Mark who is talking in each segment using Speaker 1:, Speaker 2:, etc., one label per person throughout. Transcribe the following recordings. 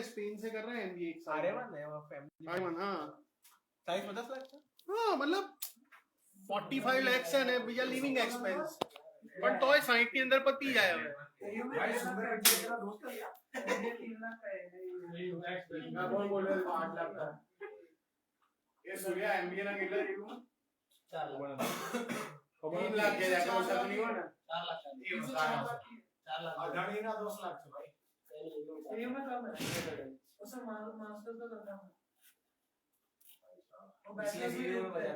Speaker 1: Spain से कर रहे हैं एमबीए एक साल।
Speaker 2: आर्यमन है वो फैमिली।
Speaker 1: आर्यमन, हाँ।
Speaker 2: साइज 50 लाख था।
Speaker 1: हाँ मतलब 45 लाख है भैया लिविंग एक्सपेंस, पर तो 60 के अंदर पति जाए हुए।
Speaker 3: भाई सुंदर का दोस्त है यार, 3 लाख का है ना कौन बोल रहा है 8 लाख का ये सूर्या एमबीए ना केला ये 4 लाख 3 लाख के जाके वो सब नहीं हुआ ना 4 लाख ये 4 लाख अडानी ना 10 लाख से भाई ये में कम है उससे मास्टर तो करता हूं वो बैचलर भी में बजा रहा है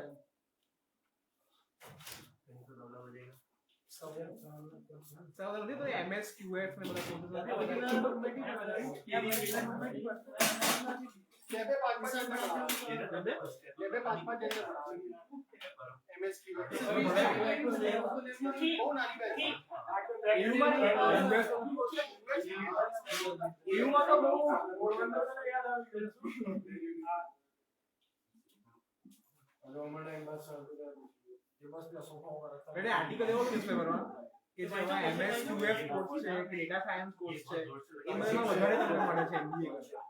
Speaker 2: नहीं तो एमएस क्यूएफ में मतलब
Speaker 1: ये पे 5% में पड़ा, ये पे 5% जैसे पड़ा एमएस की कौन आ रही है
Speaker 3: यूमा तो पोरबंदर का याद आ रोमन एम्बेसडर ये बस प्लस होगा रखा
Speaker 2: मैंने आर्टिकल એવો ન્યૂઝપેપર માં કે જેમાં એમએસ ક્યુએફ કોર્સ છે કે ડેટા સાયન્સ કોર્સ છે એમાં વધારે તમને મળે છે એમબીએ કરતા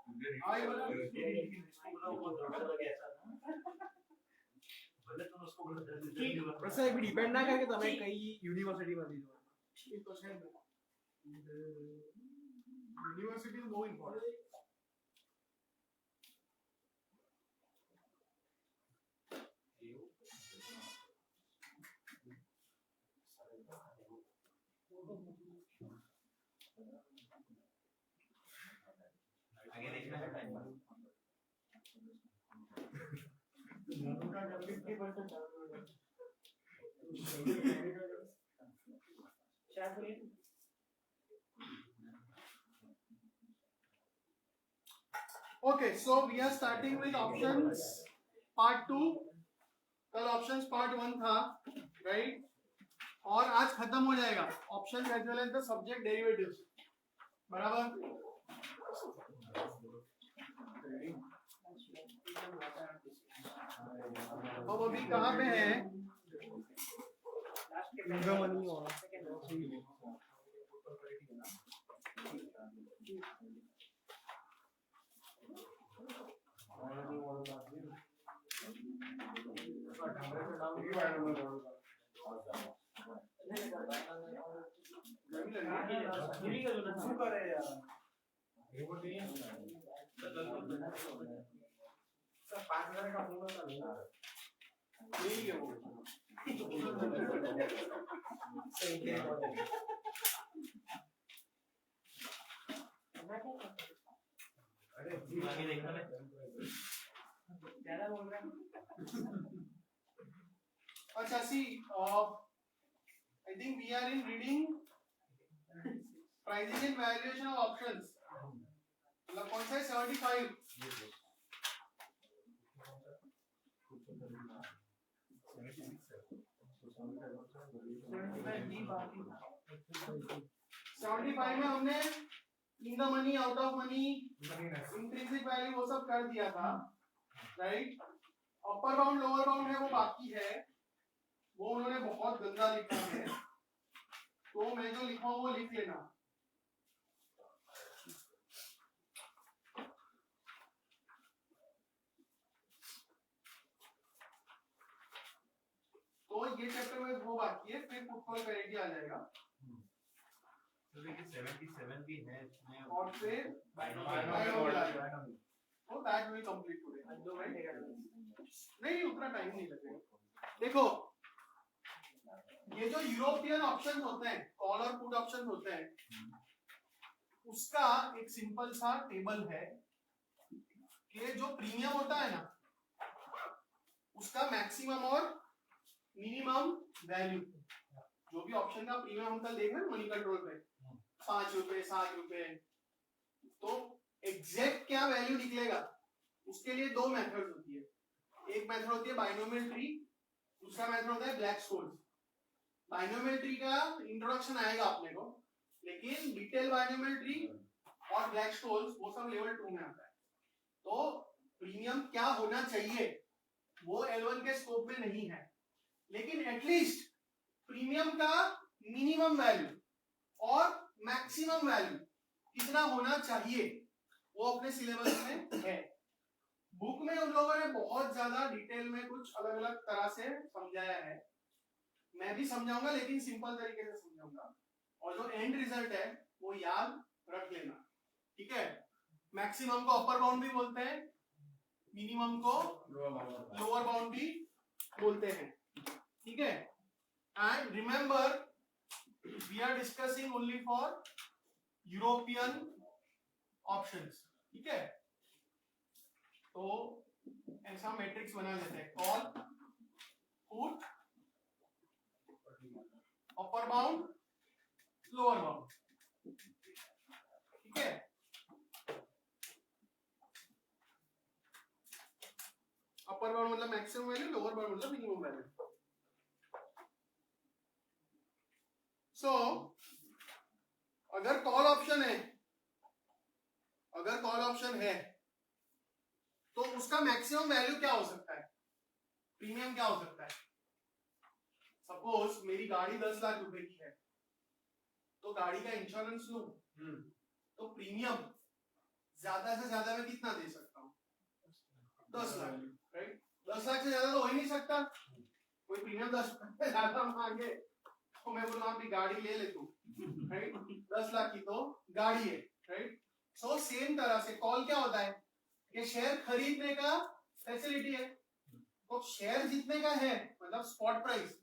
Speaker 2: બસ એ ડિપેન્ડ ના કરે કે તમે કઈ યુનિવર્સિટી માં લીધો
Speaker 1: ये तो है यूनिवर्सिटी इज मोर इंपॉर्टेंट।
Speaker 4: आगे देखना है टाइम पर
Speaker 1: Okay, so we are starting with options part 2. कल options part 1 था, right? और आज खत्म हो जाएगा options as well as the subject derivatives, बराबर? अब अभी कहाँ पे है?
Speaker 4: आगे देखना है
Speaker 3: ज्यादा बोल रहा है।
Speaker 1: अच्छा see, I think we are in reading pricing and valuation of options. मतलब कौन सा है 75? 75 में हमने इन the money, out of money, intrinsic value वो सब कर दिया था, राइट? अपर बाउंड लोअर बाउंड है वो बाकी है, वो उन्होंने बहुत गंदा लिखा है, तो मैं जो लिखा हूं वो लिख लेना। तो ये चैप्टर में वो बाकी है, फिर फुटबॉल पेरिटी आ जाएगा।
Speaker 4: तो देखिए 77 भी है इसमें
Speaker 1: और फिर बाइनोमियल आ जाएगा। तो दैट विल कंप्लीट टुडे। नहीं उतना टाइम नहीं लगेगा। देखो ये जो यूरोपियन ऑप्शन होते हैं, कॉल और पुट ऑप्शन होते हैं, उसका एक सिंपल सा टेबल है कि जो प्रीमियम होता है ना, उसका मैक्सिमम और मिनिमम वैल्यू, जो भी ऑप्शन का प्रीमियम हम कल देख रहे हैं मनी कंट्रोल पे, 5 रुपए 7 रुपए, तो एग्जैक्ट क्या वैल्यू निकलेगा उसके लिए दो मेथड होती है। एक मेथड होती है बाइनोमियल ट्री, दूसरा मेथड होता है ब्लैक-स्कोल्स। बाइनोमियल ट्री का इंट्रोडक्शन आएगा अपने को, लेकिन डिटेल बाइनोमियल ट्री और ब्लैक-स्कोल्स वो सब लेवल 2 में आता है। तो प्रीमियम क्या होना चाहिए वो L1 के स्कोप में नहीं है, लेकिन एटलीस्ट प्रीमियम का मिनिमम वैल्यू और मैक्सिमम वैल्यू कितना होना चाहिए वो अपने सिलेबस में है। बुक में उन लोगों ने बहुत ज्यादा डिटेल में कुछ अलग अलग तरह से समझाया है, मैं भी समझाऊंगा लेकिन सिंपल तरीके से समझाऊंगा, और जो एंड रिजल्ट है वो याद रख लेना, ठीक है। मैक्सिमम को अपर बाउंड भी बोलते हैं, मिनिमम को लोअर बाउंड भी बोलते हैं, ठीक है। And remember we are discussing only for European options, ठीक है। तो ऐसा मैट्रिक्स बना लेते हैं, call, put, upper bound, lower bound, ठीक है। अपर बाउंड मतलब मैक्सिमम वैल्यू, लोअर बाउंड मतलब मिनिमम वैल्यू। सो अगर कॉल ऑप्शन है, अगर कॉल ऑप्शन है तो उसका मैक्सिमम वैल्यू क्या हो सकता है, प्रीमियम क्या हो सकता है। सपोज मेरी गाड़ी 10 लाख रुपए की है, तो गाड़ी का इंश्योरेंस लूं तो प्रीमियम ज्यादा से ज्यादा मैं कितना दे सकता हूँ, 10 लाख, राइट। 10 लाख से ज्यादा तो हो ही नहीं सकता, कोई प्रीमियम 10 लाख से ज्यादा मांगे तो मैं बोलूँ आपकी गाड़ी ले ले तू, राइट। 10 लाख की तो गाड़ी है, राइट। सो सेम तरह से कॉल क्या होता है, ये शेयर खरीदने का फैसिलिटी है, तो शेयर जितने का है मतलब स्पॉट प्राइस,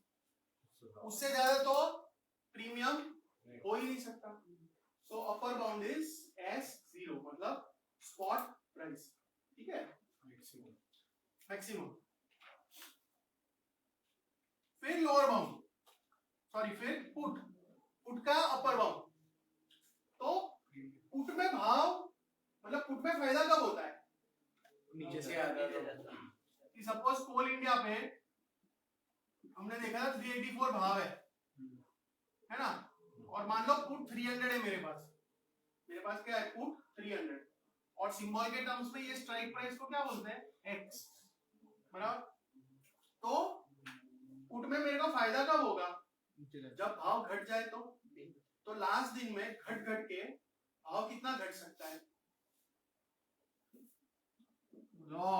Speaker 1: उससे ज्यादा तो प्रीमियम हो ही नहीं सकता। सो अपर बाउंड इज S0 मतलब स्पॉट प्राइस, ठीक है, मैक्सिमम। फिर लोअर बाउंड, सॉरी फिर पुट का अपर बाउंड। तो पुट में भाव मतलब पुट में फायदा कब होता है,
Speaker 3: नीचे से आता है।
Speaker 1: कि सपोज कोल इंडिया पे हमने देखा था 384 भाव है ना, और मान लो पुट 300 है मेरे पास क्या है, पुट 300, और सिंबल के टर्म्स में ये स्ट्राइक प्राइस को क्या बोलते हैं, X, बराबर। तो पुट में मेरे को फायदा कब होगा, जब भाव घट जाए तो लास्ट दिन में घट के भाव कितना घट सकता है, लो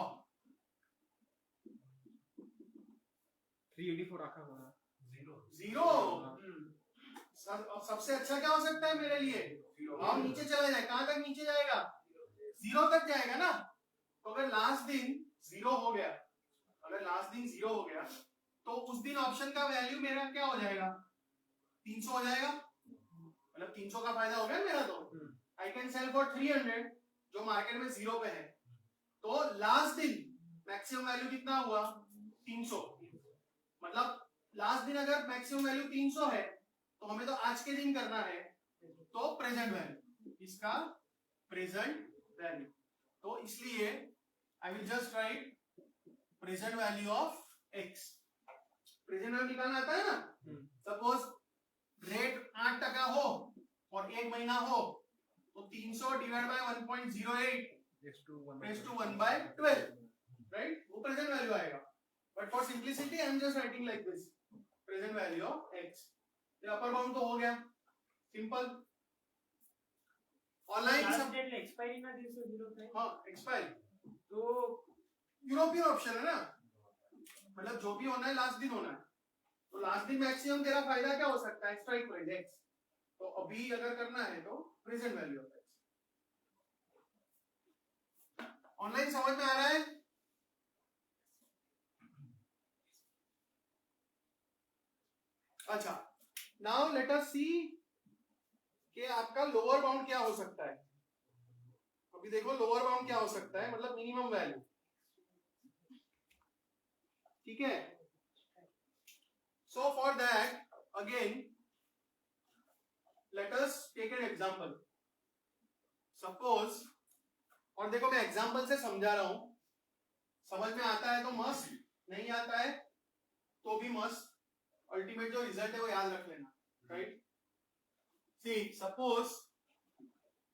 Speaker 2: 384 रखा होगा,
Speaker 1: जीरो। सबसे अच्छा क्या हो सकता है मेरे लिए, भाव नीचे चला जाए, कहां तक नीचे जाएगा, 0 तक जाएगा ना। तो अगर लास्ट दिन 0 हो गया, तो उस दिन ऑप्शन का वैल्यू मेरा क्या हो जाएगा, 300 हो जाएगा, मतलब 300 का फायदा हो गया मेरा। तो आई कैन सेल फॉर 300 जो मार्केट में 0 पे है, तो लास्ट दिन मैक्सिमम वैल्यू कितना हुआ, 300। मतलब लास्ट दिन अगर मैक्सिमम वैल्यू 300 है तो हमें तो आज के दिन करना है, तो प्रेजेंट वैल्यू, इसका प्रेजेंट वैल्यू। तो इसलिए I will just right present value of X। Present value निकालना आता है ना, सपोज रेट 8% हो और 1 महीना हो, तो 300 divide by 1.08 raise to 1/12, right, वो प्रेजेंट वैल्यू आएगा। But for simplicity I am just writing like this, present value of X। ये अपर बाउंड तो हो गया, सिंपल। ऑनलाइन सब
Speaker 3: एक्सपायरी ना 300 पे,
Speaker 1: हाँ एक्सपायरी
Speaker 3: तो
Speaker 1: यूरोपियन ऑप्शन है ना, मतलब जो भी होना है लास्ट दिन होना है। तो लास्ट दिन मैक्सिमम तेरा फायदा क्या हो सकता है, स्ट्राइक प्राइस X। तो अभी अगर करना है तो present value of X। Online समझ में आ रहा है, अच्छा। नाउ लेट अस सी कि आपका लोअर बाउंड क्या हो सकता है। अभी देखो लोअर बाउंड क्या हो सकता है, मतलब मिनिमम वैल्यू, ठीक है। So for that again let us take an example. Suppose, और देखो मैं एग्जांपल से समझा रहा हूं, समझ में आता है तो मस्त, नहीं आता है तो भी मस्त, अल्टीमेट जो रिजल्ट है वो याद रख लेना, right. See suppose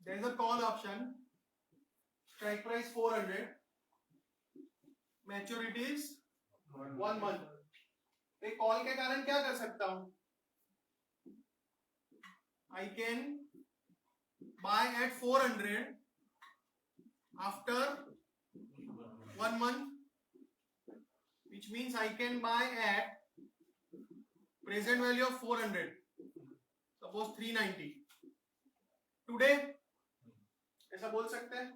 Speaker 1: there is a call option, strike price 400, maturity is 1 month. एक कॉल के कारण क्या कर सकता हूं, I can buy at 400 after 1 month, which means I can buy at present value of 400, suppose 390 today. ऐसा बोल सकते हैं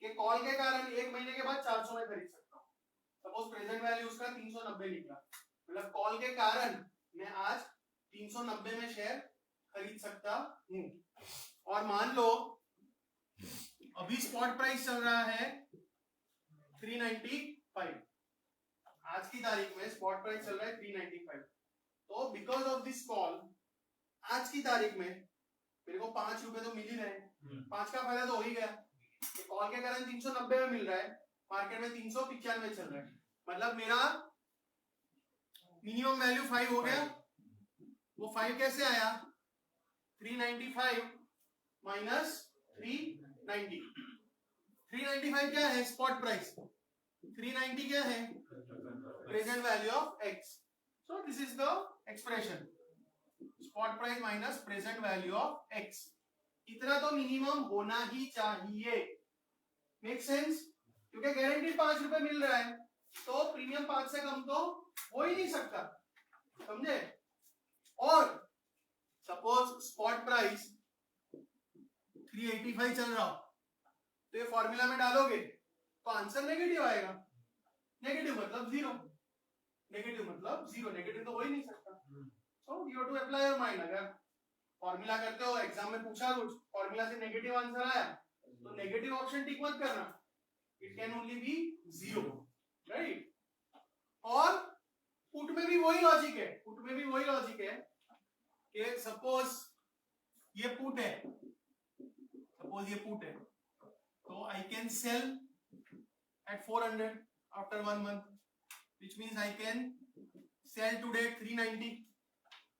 Speaker 1: कि कॉल के कारण 1 महीने के बाद 400 में खरीद सकता हूँ. सपोज प्रेजेंट वैल्यू उसका 390 निकला, मतलब कॉल के कारण मैं आज 390 में शेयर खरीद सकता हूँ. और मान लो अभी स्पॉट प्राइस चल रहा है 395, आज की तारीख में स्पॉट प्राइस चल रहा है 395. तो बिकॉज ऑफ दिस कॉल आज की तारीख में मेरे को 5 रुपए तो मिल ही रहे, 5 का फायदा तो हो ही गया. कॉल के कारण 390 में मिल रहा है, मार्केट में 395 चल रहा है, मतलब मेरा मिनिमम वैल्यू 5 हो गया. वो 5 कैसे आया? 395 माइनस 390. 395 क्या है? Spot price. 390 क्या है? Present value of x. So this is the expression, spot price minus present value of x. इतना तो मिनिमम होना ही चाहिए. Make sense? क्योंकि गारंटीड 5 रुपए मिल रहा है तो प्रीमियम 5 से कम तो हो ही नहीं सकता, समझे? और सपोज स्पॉट प्राइस 385 चल रहा हो तो ये फॉर्मूला में डालोगे तो आंसर नेगेटिव आएगा. नेगेटिव मतलब जीरो, नेगेटिव मतलब जीरो, नेगेटिव तो हो ही नहीं सकता. So you have to apply your mind. अगर फॉर्मूला करते हो, एग्जाम में पूछा कुछ, फॉर्मूला से नेगेटिव आंसर आया तो नेगेटिव ऑप्शन टिक मत करना, it can only be zero, right? और पुट में भी वही लॉजिक है, पुट में भी वही लॉजिक है कि सपोज ये पुट है, सपोज ये पुट है, तो I can sell at 400 after 1 month, which means I can sell today 390,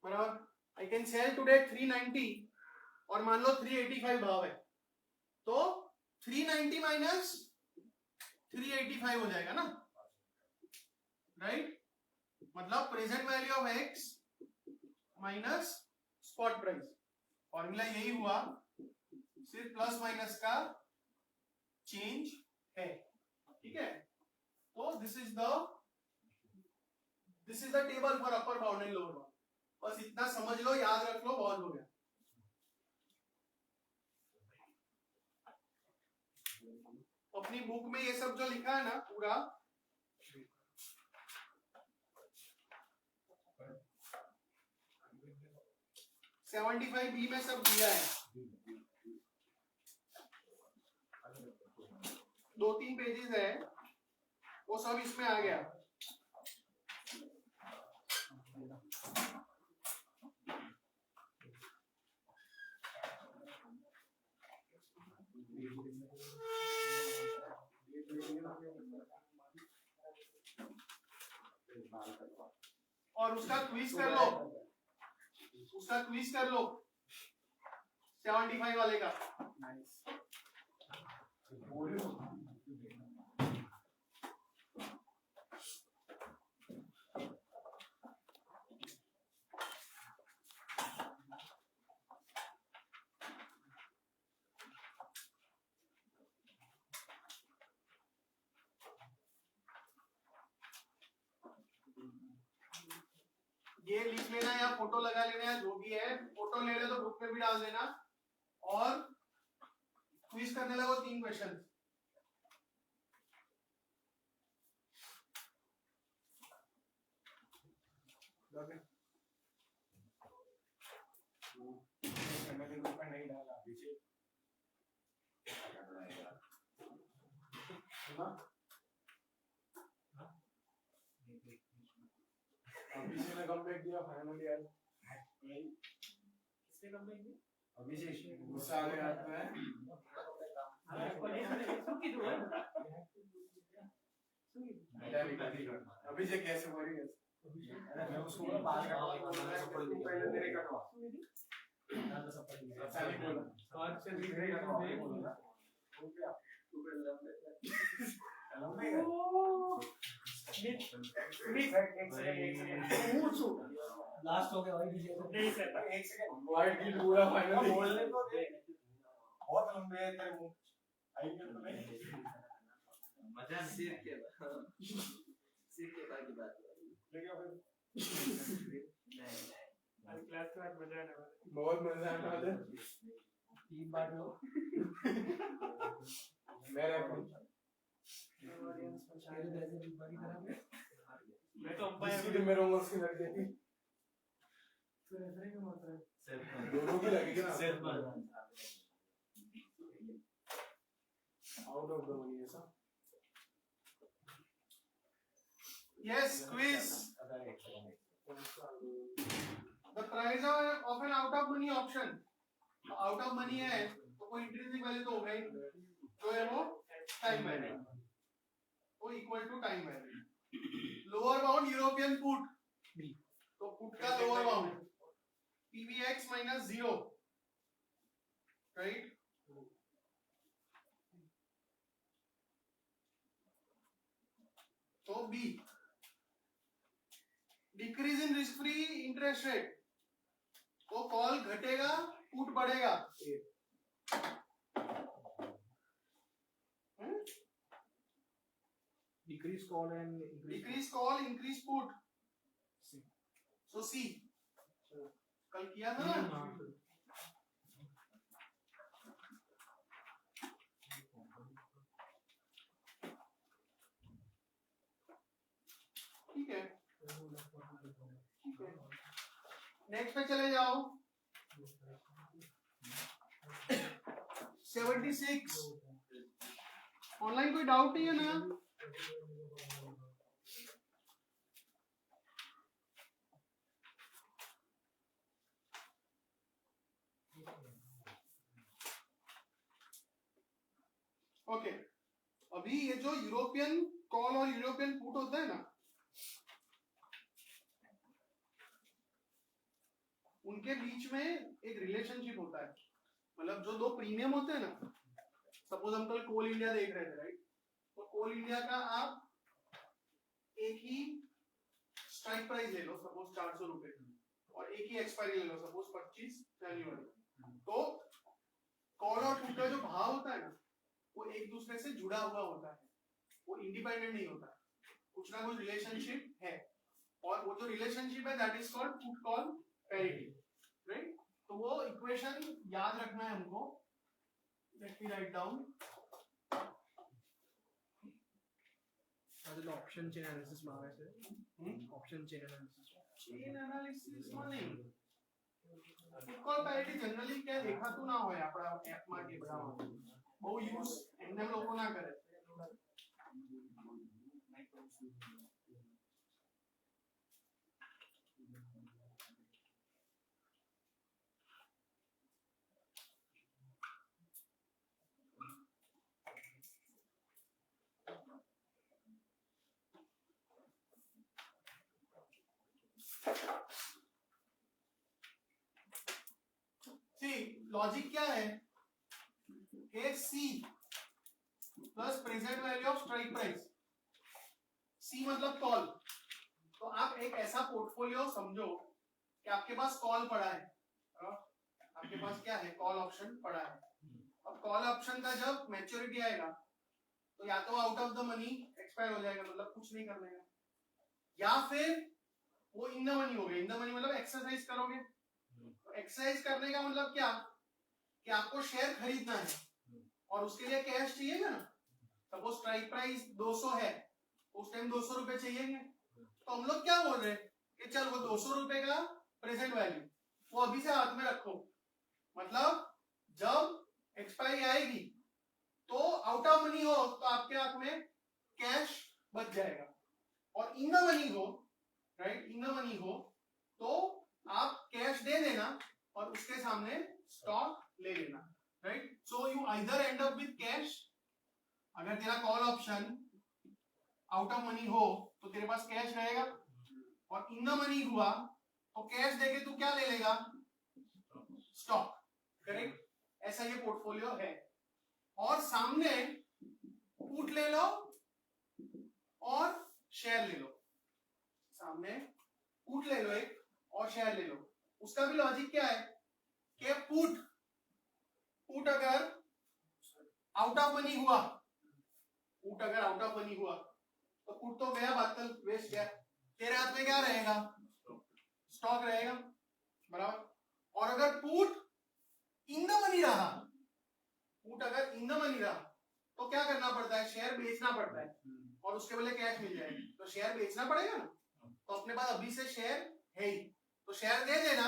Speaker 1: बराबर? I can sell today 390 और मान लो 385 भाव है तो 390 माइनस 385 हो जाएगा ना, राइट? मतलब present value of x minus spot price. Formula यही हुआ, सिर्फ प्लस माइनस का चेंज है, ठीक है? तो this is the table for upper bound and lower bound. बस इतना समझ लो, याद रख लो, बहुत हो गया. अपनी बुक में ये सब जो लिखा है ना पूरा, $75B में सब दिया है. 2-3 पेजेस है, वो सब इसमें आ गया. और उसका क्विज कर लो, उसका क्विज कर लो 75 वाले का. ये लिख लेना या फोटो लगा लेना, या जो भी है, फोटो ले ले तो ग्रुप में भी डाल देना. और क्विज करने लगो 3 क्वेश्चन.
Speaker 3: मैंने ग्रुप में नहीं डाला अभिषेक ने कम बैक दिया फाइनली यार. किसने कम बैक दिया? अभिषेक. गुस्सा आ गया आता है. अभिषेक कैसे बोल रही है? मैं उसको बात करवा, पहले तेरे कटवा. अच्छा नहीं बोला. आज से भी गई बोला. हो गया. तू लास्ट हो गया भाई. नहीं सर, एक सेकंड. वाइट की पूरा फाइनल बोलने को दे. बहुत लंबे है तेरे मुंह. आई तो नहीं.
Speaker 4: मजा नहीं
Speaker 5: सिर के बाद की बात
Speaker 3: क्लास के बाद मजा आने वाला
Speaker 2: बहुत मजा आने वाला है।
Speaker 3: तीन बार लो
Speaker 2: मेरे
Speaker 3: ऑडियंस में शायद ऐसे भी बड़ी तरह मैं तो अंपायर
Speaker 2: इसी दिन मेरे उम्र की लग गई थी।
Speaker 3: फिर रेफरी में होता है
Speaker 2: दोनों की लगेगी ना।
Speaker 4: सिर्फ
Speaker 2: आउट ऑफ द मनी ऐसा।
Speaker 1: Yes, quiz. The price of an out of money option. Out of money है तो कोई इंट्रिंसिक वैल्यू तो होगा ही, जो है वो टाइम वैल्यू, वो equal to time value. Lower bound European put, तो पुट का lower bound PVX minus 0, right. तो B, decrease in risk free interest rate, तो कॉल घटेगा पुट बढ़ेगा।
Speaker 2: Decrease call and
Speaker 1: decrease call increase put, so C कल किया था ना। ठीक है, नेक्स्ट पे चले जाओ। 76, ऑनलाइन कोई डाउट नहीं है ना? ओके, अभी ये जो यूरोपियन कॉल और यूरोपियन पुट होता है ना, उनके बीच में एक रिलेशनशिप होता है। मतलब जो दो प्रीमियम होते हैं ना, सपोज हम कल कोल इंडिया देख रहे थे, राइट, तो कोल इंडिया का आप एक ही स्ट्राइक प्राइस ले लो, सपोज 400 रुपए, और एक ही एक्सपायरी ले लो, सपोज 25 जनवरी, तो कॉल और पुट का जो भाव होता है ना, वो एक दूसरे से जुड़ा हुआ होता है, वो इंडिपेंडेंट नहीं होता है, कुछ ना कुछ रिलेशनशिप है, और वो जो रिलेशनशिप है that is called put call parity, right. तो वो इक्वेशन याद रखना है हमको। Let me write down.
Speaker 2: Option chain analysis में આવે છે। ऑप्शन चेन
Speaker 1: एनालिसिस में नहीं, પુટ કોલ પેરિટી જનરલી क्या દેખાતું ના હોય આપણા એપ માં કે બધામાં, બહુ યુઝ એમને લોકો ના કરે। लॉजिक क्या है कि C plus present value of strike price, C मतलब कॉल। तो आप एक ऐसा पोर्टफोलियो समझो कि आपके पास कॉल पड़ा है, आपके पास क्या है, कॉल ऑप्शन पड़ा है। अब कॉल ऑप्शन का जब मैच्योरिटी आएगा तो या तो out of the money expire हो जाएगा, मतलब कुछ नहीं करने का, या फिर वो इन द मनी हो गया। इन द मनी मतलब एक्सरसाइज करोगे, तो एक्सरसाइज करने का मतलब क्या कि आपको शेयर खरीदना है और उसके लिए कैश चाहिए ना। सपोज स्ट्राइक प्राइस 200 है, उस टाइम 200 रुपए चाहिए, तो हम लोग क्या बोल रहे हैं कि चल वो 200 रुपए का प्रेजेंट वैल्यू वो अभी से हाथ में रखो, मतलब जब एक्सपायरी आएगी तो आउट ऑफ मनी हो तो आपके हाथ में कैश बच जाएगा, और इन द मनी हो, राइट, इन द मनी हो तो आप कैश दे देना और उसके सामने स्टॉक ले लेना, right. So you either and up with cash, अगर तेरा call option out of money हो तो तेरे पास कैश रहेगा, और इन द मनी हुआ तो कैश देके तू क्या ले लेगा, स्टॉक, करेक्ट। ऐसा ये पोर्टफोलियो है। और सामने पुट ले लो और शेयर ले लो, सामने पुट ले लो एक और शेयर ले लो। उसका भी लॉजिक क्या है कि पुट अगर आउट ऑफ मनी हुआ, पुट अगर आउट ऑफ मनी हुआ तो पुट तो गया, बातल वेस्ट गया, तेरे हाथ में क्या रहेगा, स्टॉक रहेगा, बराबर। और अगर पुट इन द मनी रहा, पुट अगर इन द मनी रहा तो क्या करना पड़ता है, शेयर बेचना पड़ता है और उसके बदले कैश मिल जाएगी, तो शेयर बेचना पड़ेगा ना। तो अपने पास अभी से शेयर है ही, तो शेयर दे देना,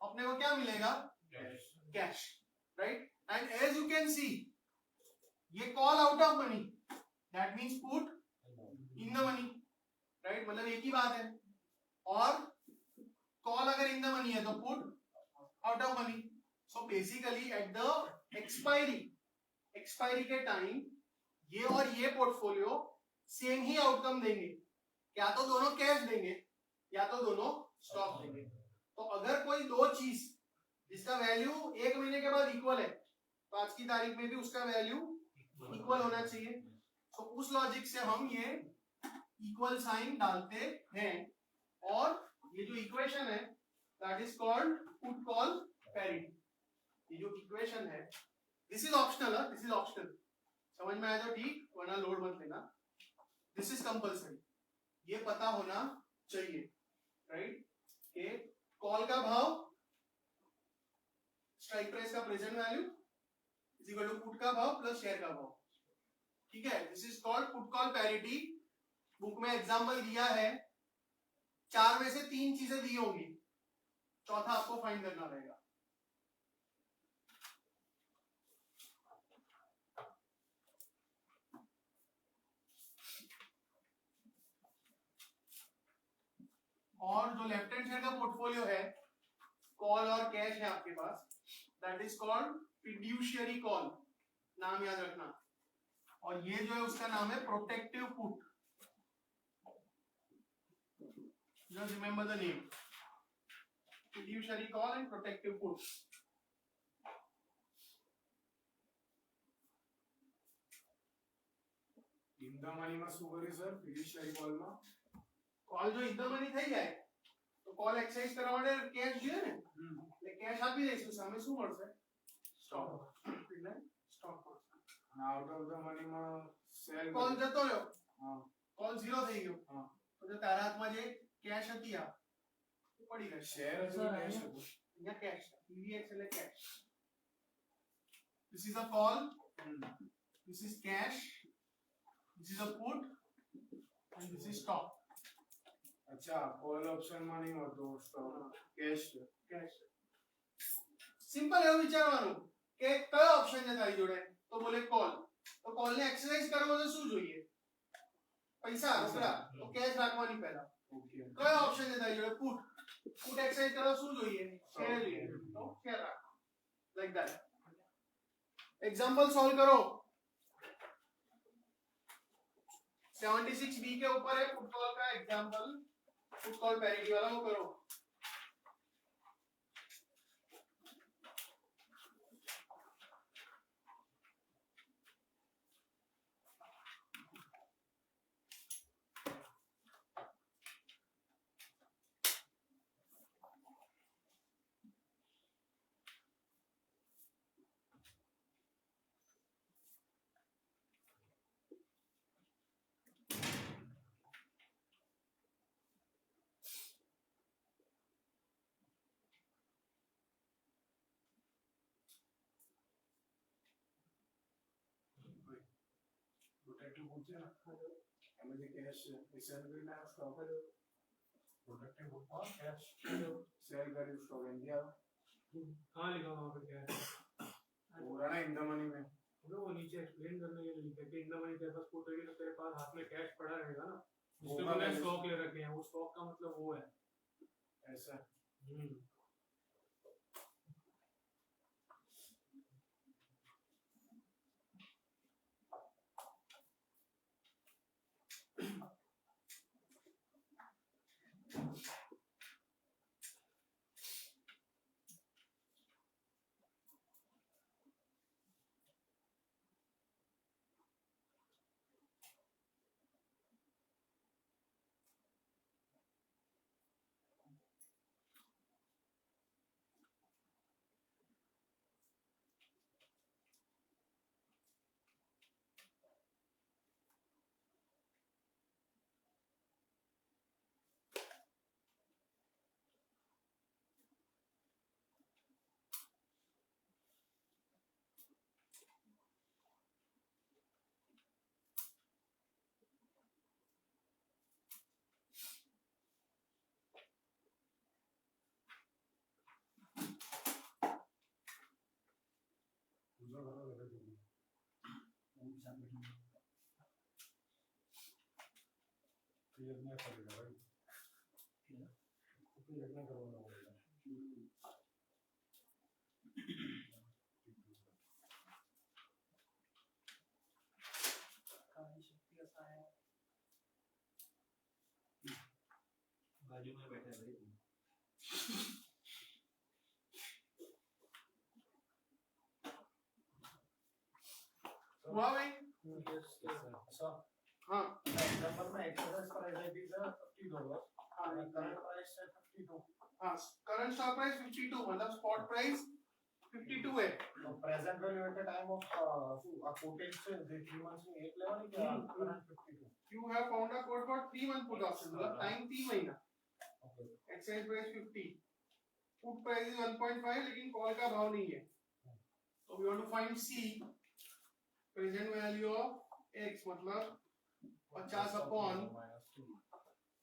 Speaker 1: अपने को क्या मिलेगा, cash, right. And as you can see ये call out of money, that means put in the money, right, मतलब एक ही बात है। और कॉल अगर इन द मनी है तो put out of money. So basically at the expiry के टाइम ये और ये पोर्टफोलियो सेम ही आउटकम देंगे, या तो दोनों कैश देंगे या तो दोनों स्टॉक देंगे। तो अगर कोई दो चीज जिसका वैल्यू एक महीने के बाद इक्वल है तो आज की तारीख में भी उसका वैल्यू इक्वल होना चाहिए। तो उस लॉजिक से हम ये इक्वल साइन डालते हैं और ये जो इक्वेशन है that is called put call parity. ये जो इक्वेशन है this is optional, this is optional, समझ में आया तो ठीक, वरना लोड मत लेना। दिस इज कंपल्सरी, ये पता होना चाहिए, राइट, कि कॉल का भाव स्ट्राइक प्राइस का present value is equal to put का भाव प्लस शेयर का भाव, ठीक है। This is called put call parity. Book में एग्जांपल दिया है, 4 में से 3 चीजें दी होंगी, चौथा आपको फाइंड करना रहेगा। और जो लेफ्ट हैंड साइड का पोर्टफोलियो है, कॉल और कैश है आपके पास, that is called fiduciary call, नाम याद रखना। और ये जो है उसका नाम है protective put, just remember the name, fiduciary call and protective put.
Speaker 3: In the money में શું કર્યું સર, ફિડ્યુશિયરી કોલમાં
Speaker 1: कॉल जो इधर मनी થઈ જાય તો कॉल एक्सरसाइज કરવા માટે કેશ જોઈએ ને, એટલે કેશ આપી દઈશું, સામે શું મળશે, સ્ટોક, એટલે સ્ટોક મળશે।
Speaker 3: અને આઉટ ઓફ ધ મનીમાં સેલ
Speaker 1: कॉल જતો રહ્યો,
Speaker 3: હા
Speaker 1: कॉल 0 થઈ ગયો,
Speaker 3: હા
Speaker 1: તો જો તારા હાથમાં જે કેશ હતી આ પડી ગઈ,
Speaker 3: શેર હતું કેશ હતું
Speaker 1: અહીંયા કેશ, EVX એટલે cache, this is a call, this is cash, this is a put and this is stock।
Speaker 3: અચ્છા કોલ ઓપ્શનમાં નહીં હોતો સ્ટોક, કેશ
Speaker 1: कैश सिंपल એવું વિચારવાનું કે કયો ઓપ્શન છે તારી જોડે, તો બોલે કોલ, તો કોલ ને એક્સરસાઇઝ કરવા તો શું જોઈએ, પૈસા રોકડા, તો કેશ રાખવાની પહેલા।
Speaker 3: ઓકે
Speaker 1: કયો ઓપ્શન છે તારી જોડે, પુટ, પુટ એક્સરસાઇઝ કરવા શું જોઈએ, શેર જોઈએ, તો શેર રાખ, લાઈક ધેટ। एग्जांपल सॉल्व करो, 76B के ऊपर है पुट कॉल का एग्जांपल, पुट कॉल पैरिटी वाला, वो करो।
Speaker 3: પ્રોટેક્ટિવ પુટ છે ને એમાં જે કેશ છે એ સેલ કરીને સ્ટોક પ્રોટેક્ટિવ પુટ और कैश सेल करी स्टॉक इंडिया
Speaker 2: कहाँ लिखा वहाँ पे क्या है,
Speaker 3: पूरा ना इन द मनी में
Speaker 2: वो नीचे एक्सप्लेन करने के लिए लिखा है कि इन द मनी तेरे पास पुट रहेगी तो तेरे पास हाथ में कैश पड़ा रहेगा ना, जिसके
Speaker 3: होगा
Speaker 2: तूने
Speaker 3: नहीं।
Speaker 2: स्टॉक ले रखे हैं, वो स्टॉक का मतलब वो है।
Speaker 3: ऐसा क्लियर नहीं करेगा भाई, क्लियर नहीं करवाना पड़ेगा।
Speaker 4: बाजू में बैठे भाई तुम।
Speaker 1: हुआ भाई?
Speaker 3: सर
Speaker 1: हाँ
Speaker 3: एग्जांपल में एक्सरसाइज प्राइस है $50,
Speaker 1: हाँ
Speaker 3: करंट प्राइस है 52।
Speaker 1: हाँ, करंट स्टॉक प्राइस 52 मतलब स्पॉट प्राइस 52 है।
Speaker 3: तो present value at the time of quotation 3 months में एक लेवल है क्या current 52?
Speaker 1: You have found a quote for 3 month put option मतलब टाइम 3 महीना।
Speaker 3: Okay
Speaker 1: exchange price 50, put price 1.5 लेकिन कॉल का भाव नहीं है। तो we want to find C, present value of X मतलब 50 upon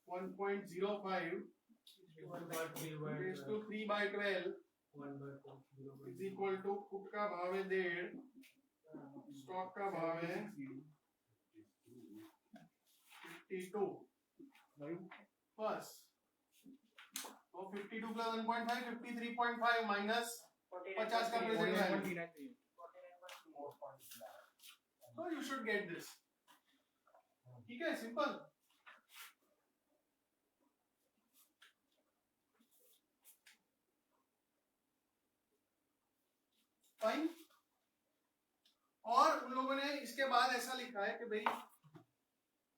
Speaker 1: 1.05 raised to 3/12 is equal to put का भाव है 1.5, स्टॉक का भाव है 52 बस। तो 52 प्लस 1.5 53.5 माइनस 50 का present value. So you should get this। ठीक है, सिंपल। फाइन। और उन लोगों ने इसके बाद ऐसा लिखा है कि भाई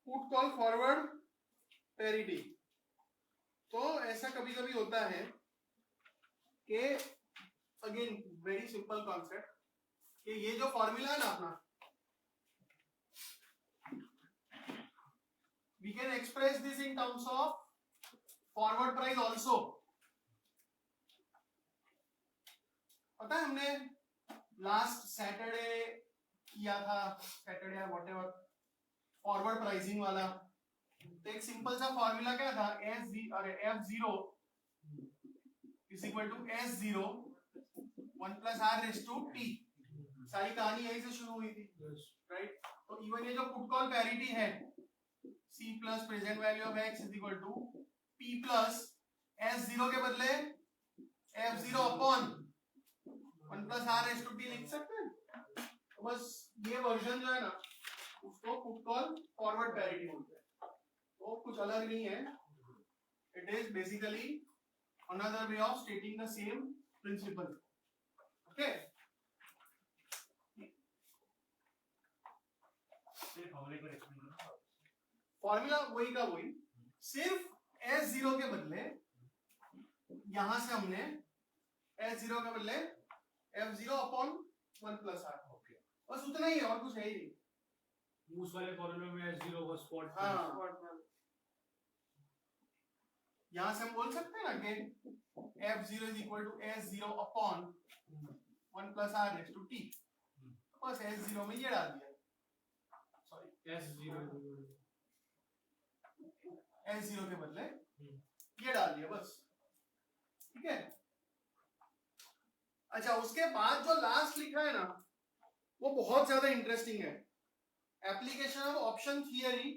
Speaker 1: पुट कॉल फॉरवर्ड पैरिटी। तो ऐसा कभी कभी होता है कि अगेन वेरी सिंपल कॉन्सेप्ट कि ये जो फॉर्मूला है ना अपना, we can express this in terms of forward price also। पता है हमने लास्ट सैटरडे किया था, सैटरडे व्हाटएवर, फॉरवर्ड प्राइसिंग वाला। तो एक सिंपल सा फॉर्मूला क्या था, F0 is equal to S0 1 plus R raise to T। सारी कहानी यहीं से शुरू हुई थी, राइट? तो इवन ये जो पुट कॉल पैरिटी है, C plus present value of X is equal to P plus S0 के बदले F0 upon 1 plus R raise to T लिख सकते हैं। तो बस ये वर्जन जो है ना, उसको पुट कॉल फॉरवर्ड पैरिटी बोलते हैं। वो कुछ अलग नहीं है, it is basically another way of stating the same principle. Okay,
Speaker 4: फॉर्मूले को एक्सप्लेन करो।
Speaker 1: फॉर्मूला वही का वही, सिर्फ S0 के बदले यहां से हमने S0 के बदले F0 अपॉन 1 प्लस R, बस उतना ही है, और कुछ है ही नहीं।
Speaker 3: उस वाले फॉर्मूले में S0 को स्पॉट
Speaker 1: हाँ, यहां से हम बोल सकते हैं ना कि F0 is equal to S0 upon 1 plus R raise to T। बस S0 में ये डाल दिया, सॉरी S0 के बदले ये डाल दिया बस, ठीक है। अच्छा, उसके बाद जो लास्ट लिखा है ना, वो बहुत ज्यादा इंटरेस्टिंग है। Application of option theory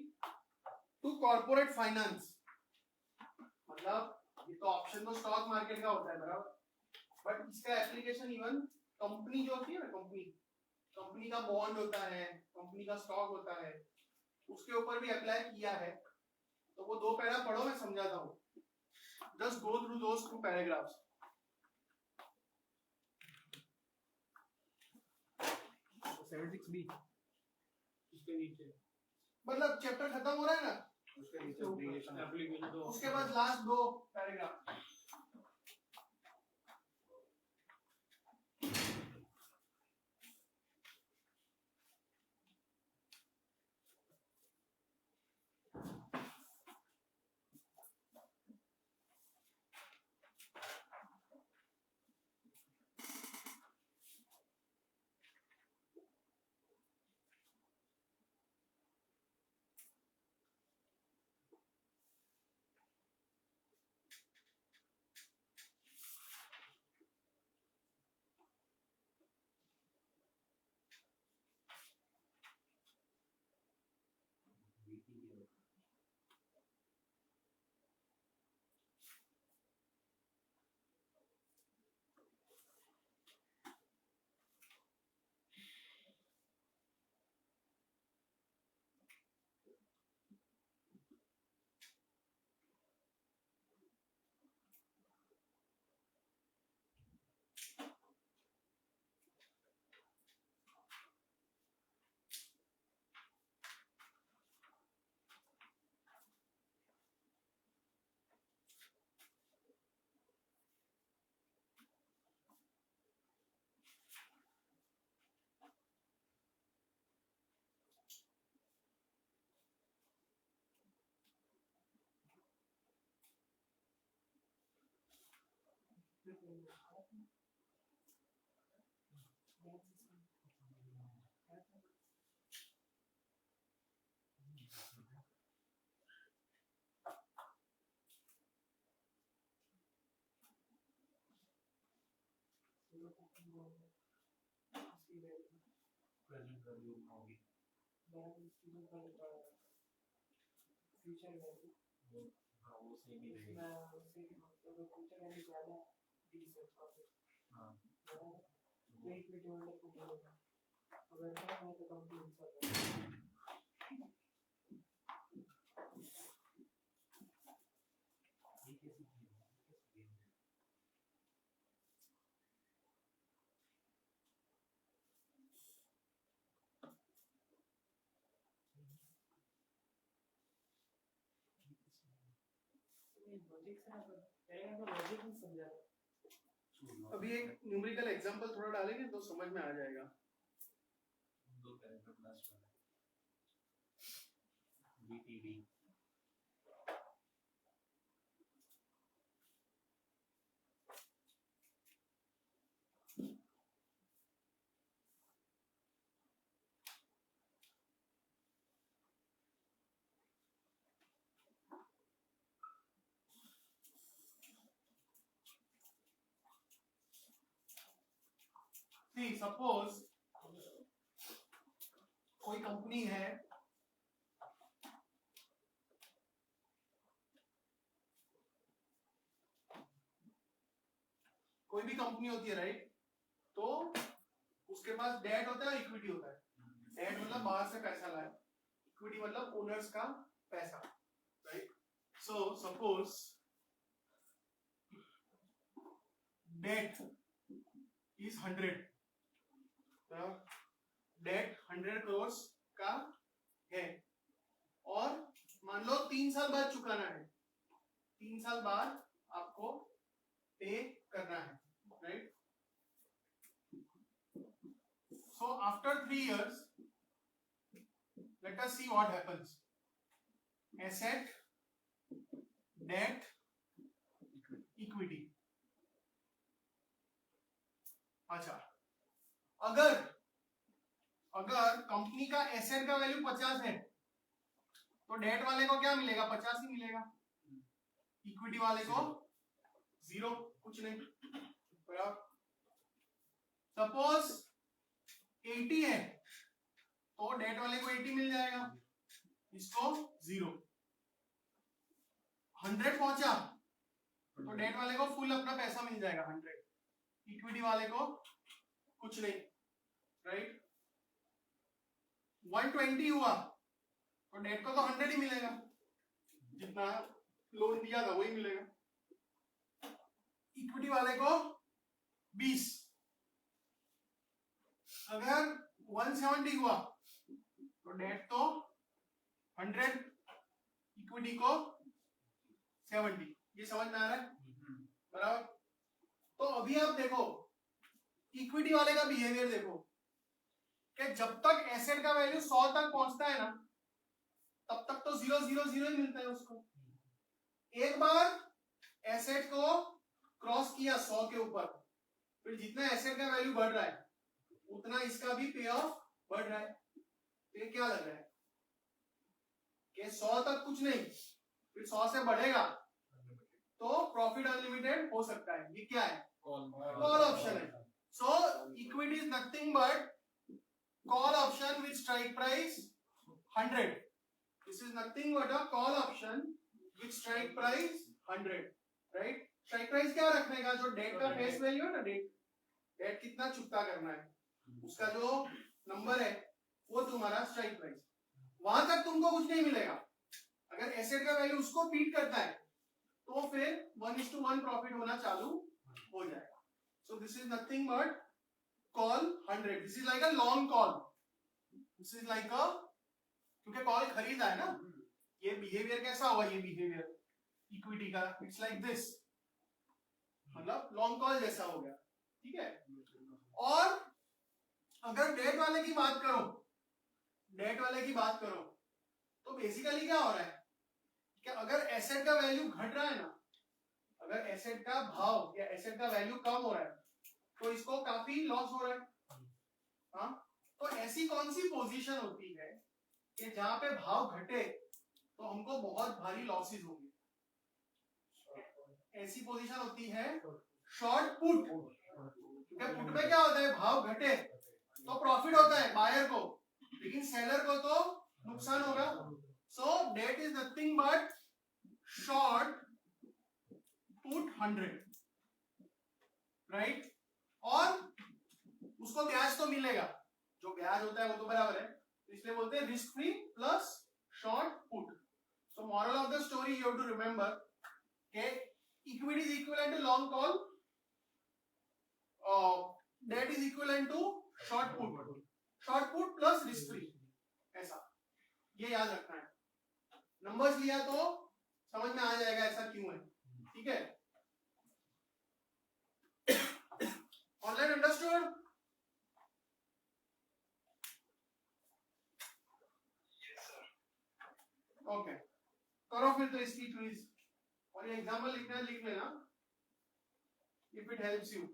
Speaker 1: to corporate finance. मतलब ये तो ऑप्शन तो स्टॉक मार्केट का होता है बराबर, बट इसका एप्लीकेशन इवन कंपनी जो होती है ना, कंपनी का बॉन्ड होता है, कंपनी का स्टॉक होता है, उसके ऊपर भी अप्लाई किया है। तो वो 2 पैरा पढ़ो, मैं समझाता हूँ। जस्ट गो थ्रू दोस 2 पैराग्राफ्स।
Speaker 2: 76B
Speaker 3: उसके नीचे
Speaker 1: मतलब चैप्टर खत्म हो रहा है ना,
Speaker 3: उसके नीचे एप्लीकेशन तो
Speaker 1: उसके बाद लास्ट 2 पैराग्राफ।
Speaker 4: प्रेजेंट वैल्यू होगी
Speaker 3: फ्यूचर वैल्यू
Speaker 4: हाँ वो सेम ही रहेगी
Speaker 3: फ्यूचर वैल्यू ज्यादा डीसेंट प्रॉफिट
Speaker 4: हाँ
Speaker 3: तो इक्विटी होल्डर को मिलेगा अगर क्या है तो कंपनी सब
Speaker 4: ये कैसी चीज है कैसी गेम है
Speaker 3: लॉजिक से ना करेंगे तो लॉजिक नहीं समझा
Speaker 1: अभी एक न्यूमेरिकल एग्जांपल थोड़ा डालेंगे तो समझ में आ जाएगा।
Speaker 4: दो कैरेक्टर क्लास वाला VTD
Speaker 1: See, suppose कोई कंपनी है, कोई भी कंपनी होती है राइट, तो उसके पास डेट होता है और इक्विटी होता है। डेट मतलब बाहर से पैसा लाए, इक्विटी मतलब ओनर्स का पैसा, right. So suppose debt is 100, debt 100 crore का है और मान लो 3 साल बाद चुकाना है, 3 साल बाद आपको पे करना है, right. So after 3 years, let us see what happens. Asset, debt, equity. अच्छा, अगर कंपनी का एसेट का वैल्यू 50 है तो डेट वाले को क्या मिलेगा? 50 ही मिलेगा। इक्विटी वाले को 0, कुछ नहीं। सपोज 80 है तो डेट वाले को 80 मिल जाएगा, इसको 0। 100 पहुंचा तो डेट वाले को फुल अपना पैसा मिल जाएगा 100, इक्विटी वाले को कुछ नहीं, राइट। 120 हुआ तो डेट को तो 100 ही मिलेगा, जितना लोन दिया था वही मिलेगा, इक्विटी वाले को 20। अगर 170 हुआ तो डेट तो 100, इक्विटी को 70। ये समझ में आ रहा है? बराबर। तो अभी आप देखो इक्विटी वाले का बिहेवियर देखो कि जब तक एसेट का वैल्यू 100 तक पहुंचता है ना तब तक तो 0 0 0 ही मिलता है उसको। एक बार एसेट को क्रॉस किया 100 के ऊपर, फिर जितना एसेट का वैल्यू बढ़ रहा है उतना इसका भी पे ऑफ बढ़ रहा है। ये क्या लग रहा है कि 100 तक कुछ नहीं, फिर 100 से बढ़ेगा तो प्रॉफिट अनलिमिटेड हो सकता है। ये क्या है? कॉल ऑप्शन है। So equity is nothing but call option with strike price 100 This is nothing but a call option with strike price 100, right? Strike price क्या रखने का, जो डेट का फेस वैल्यू है ना, डेट कितना चुकता करना है, उसका जो नंबर है वो तुम्हारा स्ट्राइक प्राइस। वहां तक तुमको कुछ नहीं मिलेगा। अगर एसेट का वैल्यू उसको बीट करता है तो फिर 1:1 प्रॉफिट होना चालू हो जाएगा। So this is nothing but call 100। This is like a long call. This is like अ, क्योंकि कॉल खरीदा है ना, ये बिहेवियर कैसा हुआ, ये बिहेवियर इक्विटी का, इट्स लाइक दिस, मतलब लॉन्ग कॉल जैसा हो गया, ठीक है। और अगर डेट वाले की बात करो, तो बेसिकली क्या हो रहा है कि अगर एसेट का वैल्यू घट रहा है ना, अगर एसेट का भाव या एसेट का वैल्यू कम हो रहा है तो इसको काफी लॉस हो रहा है। हाँ, तो ऐसी कौन सी पोजीशन होती है कि जहां पे भाव घटे तो हमको बहुत भारी लॉसेस होंगे? ऐसी पोजीशन होती है शॉर्ट पुट। क्योंकि पुट में क्या होता है, भाव घटे तो प्रॉफिट होता है बायर को, लेकिन सेलर को तो नुकसान होगा। So debt is nothing but short put 100, right. और उसको ब्याज तो मिलेगा, जो ब्याज होता है वो तो बराबर है, इसलिए बोलते हैं risk free plus short put. So moral of the story you have to remember के equity is equivalent to long call, debt is equivalent to short put plus risk free, ऐसा ये याद रखना है। नंबर्स लिया तो समझ में आ जाएगा ऐसा क्यों है, ठीक है। Online understood? ओके, करो फिर तो इसकी क्विज, और ये एग्जांपल लिखना है लिख लेना, if it helps you.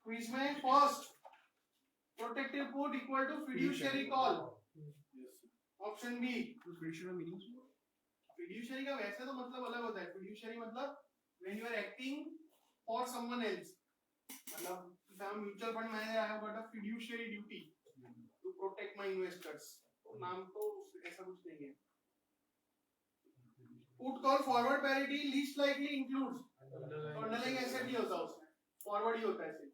Speaker 1: Quiz में first, protective put equal to fiduciary call, option B. Fiduciary का वैसे तो मतलब अलग होता है। फिड्यूशियरी मतलब when you are acting for someone else, मतलब if I am mutual fund manager, I have got a fiduciary duty to protect my investors। नाम तो ऐसा कुछ नहीं है। Put call forward parity least likely includes, तो underlying asset ही होता है उसमें, फॉरवर्ड ही होता है सिर्फ।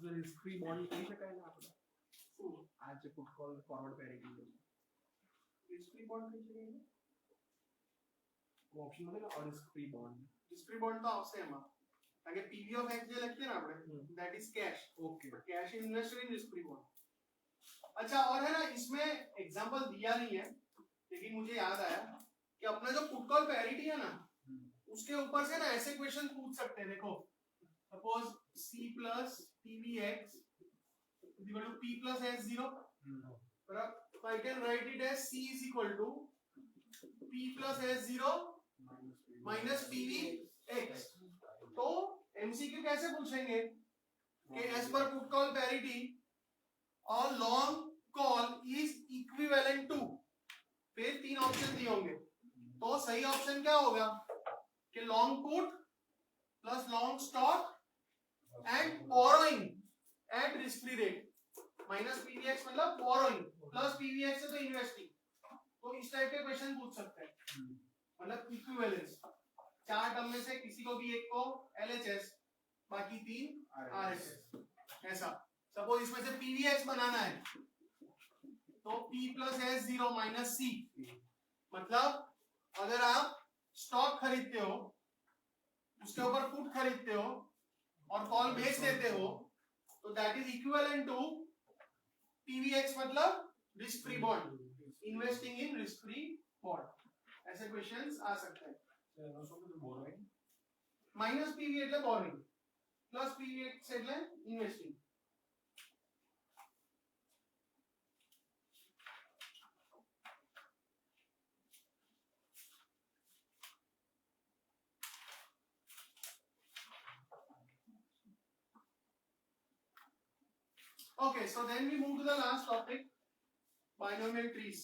Speaker 2: रिस्क फ्री बॉन्ड કહી શકાય ને આપણે, આ જે પુટ કોલ ફોરવર્ડ પેરિટી છે,
Speaker 1: रिस्क फ्री बॉन्ड કહી શકાય ને,
Speaker 2: वो ऑप्शन મળે ને, और risk free bond.
Speaker 1: Risk free bond तो आपसे है मां, आगे पीवी ऑफ एक्स जे लगते हैं ना આપણે, that is cash.
Speaker 2: Okay,
Speaker 1: cash invested in risk free bond. अच्छा, और है ना, इसमें एग्जांपल दिया नहीं है, लेकिन मुझे याद आया कि अपना जो पुट कॉल पैरिटी है ना, उसके ऊपर से ना ऐसे क्वेश्चन पूछ सकते हैं। देखो, suppose C plus PVX is equal to P plus S0, so I can write it as C is equal to P plus S0 minus PVX। तो MCQ कैसे पूछेंगे कि as per put call parity or long call is equivalent to, फिर तीन option दिए होंगे, तो सही ऑप्शन क्या होगा कि long put plus long stock and borrowing at risk free rate minus PVX मतलब बोरोइंग प्लस पीवीएक्स है तो इन्वेस्टिंग। तो इस टाइप के क्वेश्चन पूछ सकते हैं, मतलब इक्विवेलेंस। 4 टर्म में से किसी को भी एक को एलएचएस, बाकी 3 आरएचएस, ऐसा। सपोज इसमें से पीवीएक्स बनाना है तो P प्लस एस 0 माइनस सी, मतलब अगर आप स्टॉक खरीदते हो उसके ऊपर पुट खरीदते हो और कॉल बेच देते हो तो दैट इज इक्विवेलेंट टू पीवीएक्स मतलब risk free bond, investing in risk free bond. ऐसे क्वेश्चंस आ सकते हैं। माइनस पीवी એટલે બોરિંગ, પ્લસ પીવીએક્સ એટલે investing. Okay, so then we move to the last topic, binomial trees.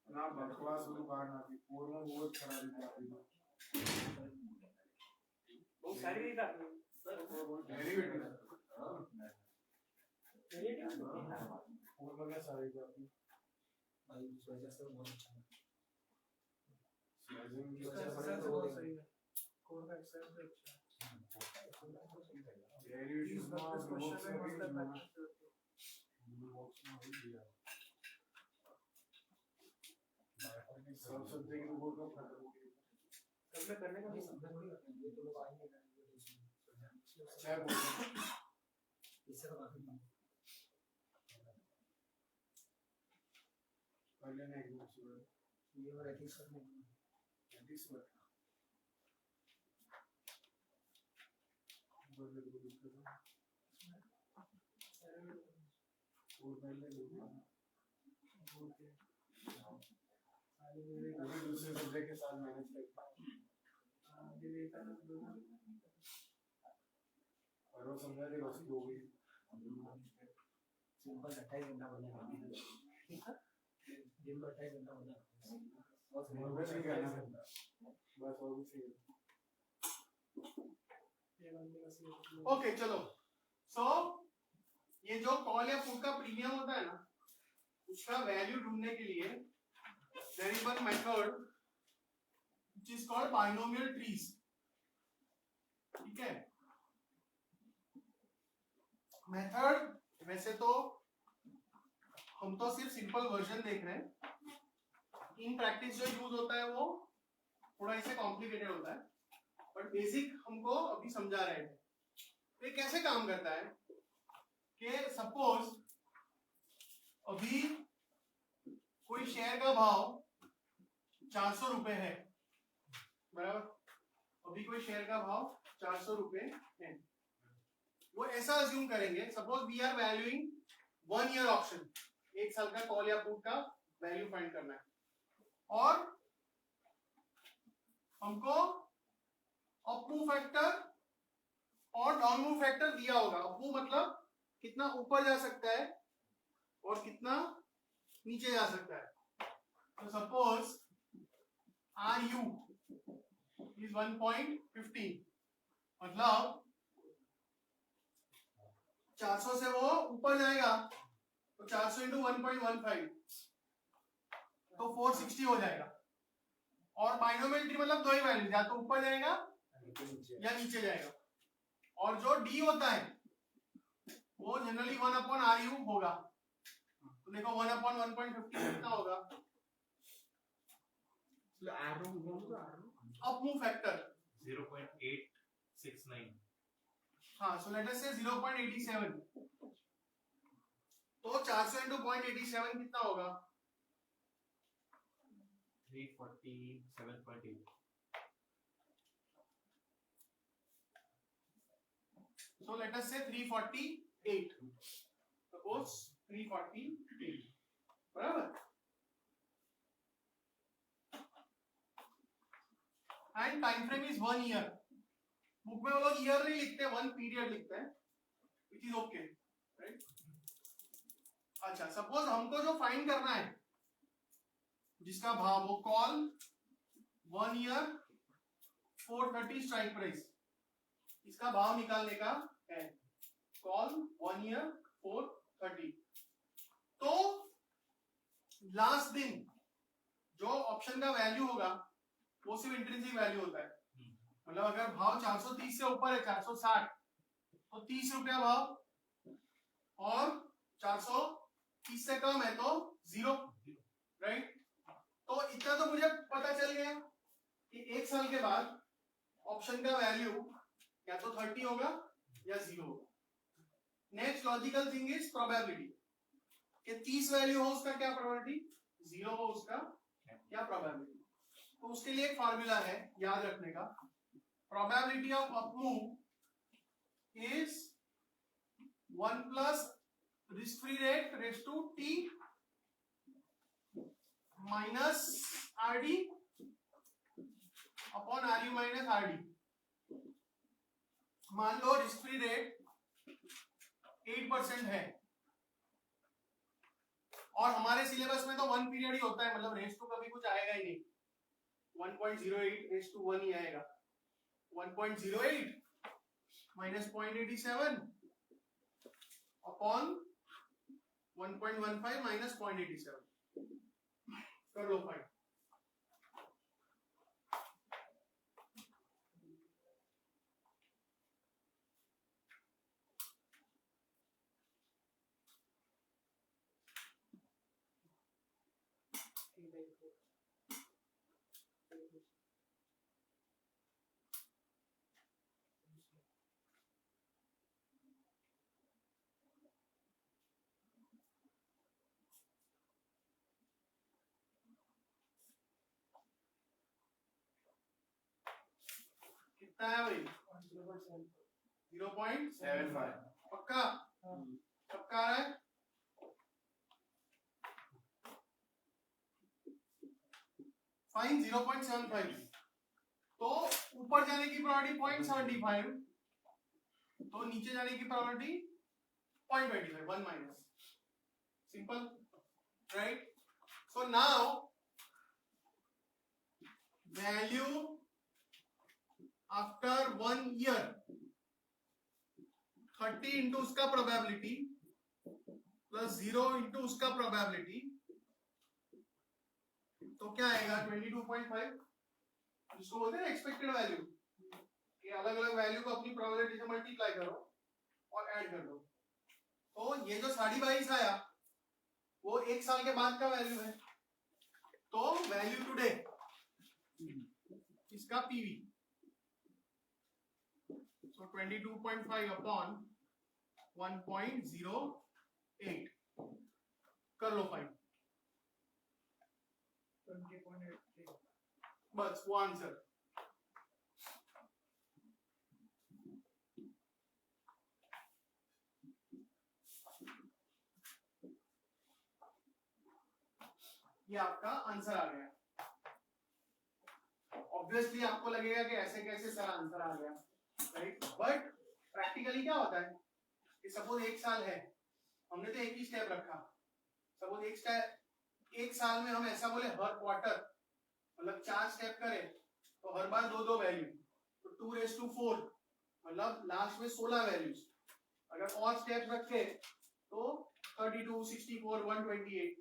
Speaker 3: ना बकवास में बाहर ना थी, पूर्ण बहुत खराब थी।
Speaker 1: बहुत सारी नहीं था,
Speaker 3: डेरिवेटिव पूर्ण क्या सारी थी आपकी भाई वजह से बहुत अच्छा है। स्लाइसिंग की वजह से बहुत सही है, कोड का एक्सरसाइज भी अच्छा है। डेरिवेटिव का क्वेश्चन है मतलब बॉक्स में हो गया सब सब्जेक्ट के बोर्ड का फर्क हो गया, सबने करने का नहीं समझ थोड़ी आता है, ये तो लोग आएंगे क्या बोल रहे हैं इससे तो काफी पहले नहीं एक बार ये और एथिक्स करने एथिक्स वर्क बोल रहे और पहले अभी दूसरे सब्जेक्ट के साथ मैनेज करता हूँ और वो समझा दे बस हो गई सिंपल 28 घंटा बना दिन में 28 घंटा बना बस नॉर्मल ही करना बस और कुछ नहीं।
Speaker 1: ओके चलो, सो ये जो कॉल या पुट का प्रीमियम होता है ना, उसका वैल्यू ढूंढने के लिए there is one method which is called binomial trees। ठीक है, मेथड वैसे तो हम तो सिर्फ सिंपल वर्जन देख रहे हैं, इन प्रैक्टिस जो यूज होता है वो थोड़ा इसे कॉम्प्लिकेटेड होता है, बट बेसिक हमको अभी समझा रहे हैं। ये कैसे काम करता है कि सपोज अभी कोई शेयर का भाव 400 रुपए है, बराबर। अभी कोई शेयर का भाव 400 रुपए है, वो ऐसा अज्यूम करेंगे, suppose we are valuing 1 year option, 1 साल का कॉल या पुट का वैल्यू फाइंड करना है, और हमको अप मूव फैक्टर और डाउन मूव फैक्टर दिया होगा। अप मूव मतलब कितना ऊपर जा सकता है और कितना नीचे जा सकता है। तो सपोज RU is 1.15, मतलब 400 से वो ऊपर जाएगा तो 400 इंटू 1.15 तो 460 हो जाएगा। और बाइनोमियल ट्री मतलब दो ही वैल्यू, या तो ऊपर जाएगा या नीचे जाएगा। और जो D होता है वो जनरली 1/RU होगा, तो देखो 1/1.15 कितना होगा, अप मूव फैक्टर
Speaker 4: 0.869
Speaker 1: हाँ, so let us say 0.87, तो 400 into 0.87 कितना होगा?
Speaker 4: 347.8.
Speaker 1: So let us say 348. Suppose 348. बराबर? And time frame is 1 year. Book में वो लोग ईयर नहीं लिखते, 1 पीरियड लिखते हैं, which is okay, right? अच्छा, सपोज हमको जो फाइंड करना है, जिसका भाव वो कॉल 1 ईयर 430 स्ट्राइक प्राइस, इसका भाव निकालने का है, कॉल 1 ईयर 430। तो लास्ट दिन जो ऑप्शन का वैल्यू होगा वो सिर्फ इंट्रिंसिक वैल्यू होता है, मतलब अगर भाव 430 से ऊपर है 460 तो 30 रुपया भाव, और 430 से कम है तो 0, राइट? तो इतना तो मुझे पता चल गया कि एक साल के बाद ऑप्शन का वैल्यू या तो 30 होगा या 0 होगा। Next logical thing is probability, कि 30 वैल्यू हो उसका क्या प्रोबेबिलिटी, 0 हो उसका क्या प्रोबेबिलिटी। तो उसके लिए एक फॉर्मूला है याद रखने का, probability of up move is 1 plus risk free rate raised to t minus rd upon ru minus rd। मान लो रिस्क फ्री रेट 8% है और हमारे सिलेबस में तो 1 पीरियड ही होता है, मतलब रेस टू कभी कुछ आएगा ही नहीं, 1.08 रेस टू 1 ही आएगा। 1.08 minus 0.87 upon 1.15 minus 0.87, कर लो फाइंड। कितना है भाई? 0.75 पक्का? पक्का है? फाइन 0.75, तो ऊपर जाने की प्रोबेबिलिटी 0.75, तो नीचे जाने की probability 0.25, 1 minus, simple, right? So now value after 1 year 30 into उसका प्रोबेबिलिटी प्लस 0 इंटू उसका प्रोबेबिलिटी, तो क्या आएगा 22.5, जिसको बोलते हैं एक्सपेक्टेड वैल्यू, कि अलग अलग वैल्यू को अपनी प्रोबेबिलिटी से मल्टीप्लाई करो और ऐड कर दो। तो ये जो 22.5 आया वो एक साल के बाद का वैल्यू है, तो वैल्यू टुडे इसका पीवी, so 22.5 upon 1.08, कर लो फाइन, 20.83, बस वो आंसर। ये आपका आंसर आ गया। ऑब्वियसली आपको लगेगा कि ऐसे कैसे सर आंसर आ गया, राइट? बट प्रैक्टिकली क्या होता है कि सपोज 1 साल है, हमने तो एक ही स्टेप रखा, सपोज एक साल में हम ऐसा बोले हर क्वार्टर, मतलब 4 स्टेप करें तो हर बार 2 वैल्यू, तो 2⁴, मतलब लास्ट में 16 वैल्यूज। अगर और स्टेप रखे तो 32, 64, 128,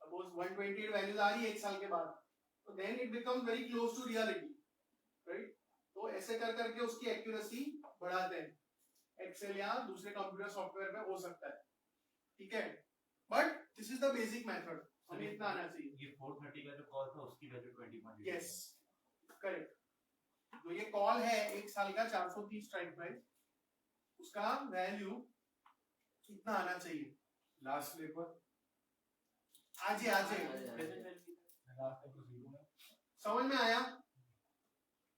Speaker 1: सपोज 128 वैल्यूज आ रही है एक साल के बाद, तो then it becomes very close to reality, right? तो ऐसे कर करके उसकी एक्यूरेसी बढ़ाते हैं, एक्सेल या दूसरे कंप्यूटर सॉफ्टवेयर में हो सकता है, ठीक है? But this is the basic method, हमें इतना आना चाहिए।
Speaker 4: ये 430 का जो कॉल था उसकी वैल्यू 20.8,
Speaker 1: यस करेक्ट। तो ये कॉल है एक साल का 430 स्ट्राइक प्राइस, उसका वैल्यू कितना आना चाहिए
Speaker 3: लास्ट लेबर
Speaker 1: आज ही
Speaker 3: लास्ट लेबर 0 है।
Speaker 1: समझ में आया?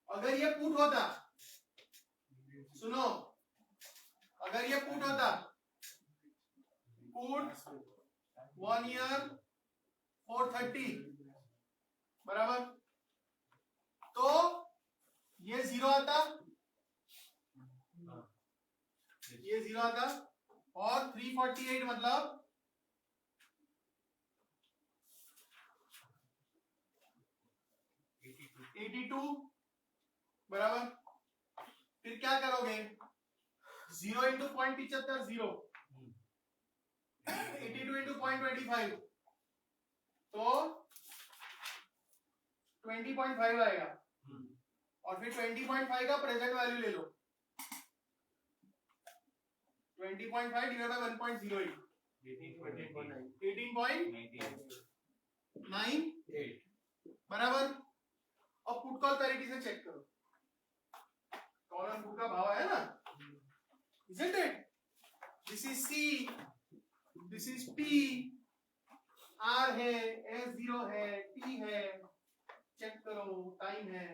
Speaker 1: अगर ये पुट होता, सुनो, अगर ये पुट होता, पुट 1 ईयर 430 बराबर, तो ये 0 आता, ये 0 आता, और 348 मतलब 82 बराबर। फिर क्या करोगे? 0 इंटू 0.75 0, 82 इंटू 0.25 तो 20.5 आएगा, और फिर 20.5 का प्रेजेंट वैल्यू ले लो, 20.5 डिवाइड बाय 1.08 18.98 बराबर। अब पुट कॉल पैरिटी से चेक करो, कॉल और पुट का भाव है ना, isn't it? This is C, this is P, R है, S0 है, T है, चेक करो, टाइम है,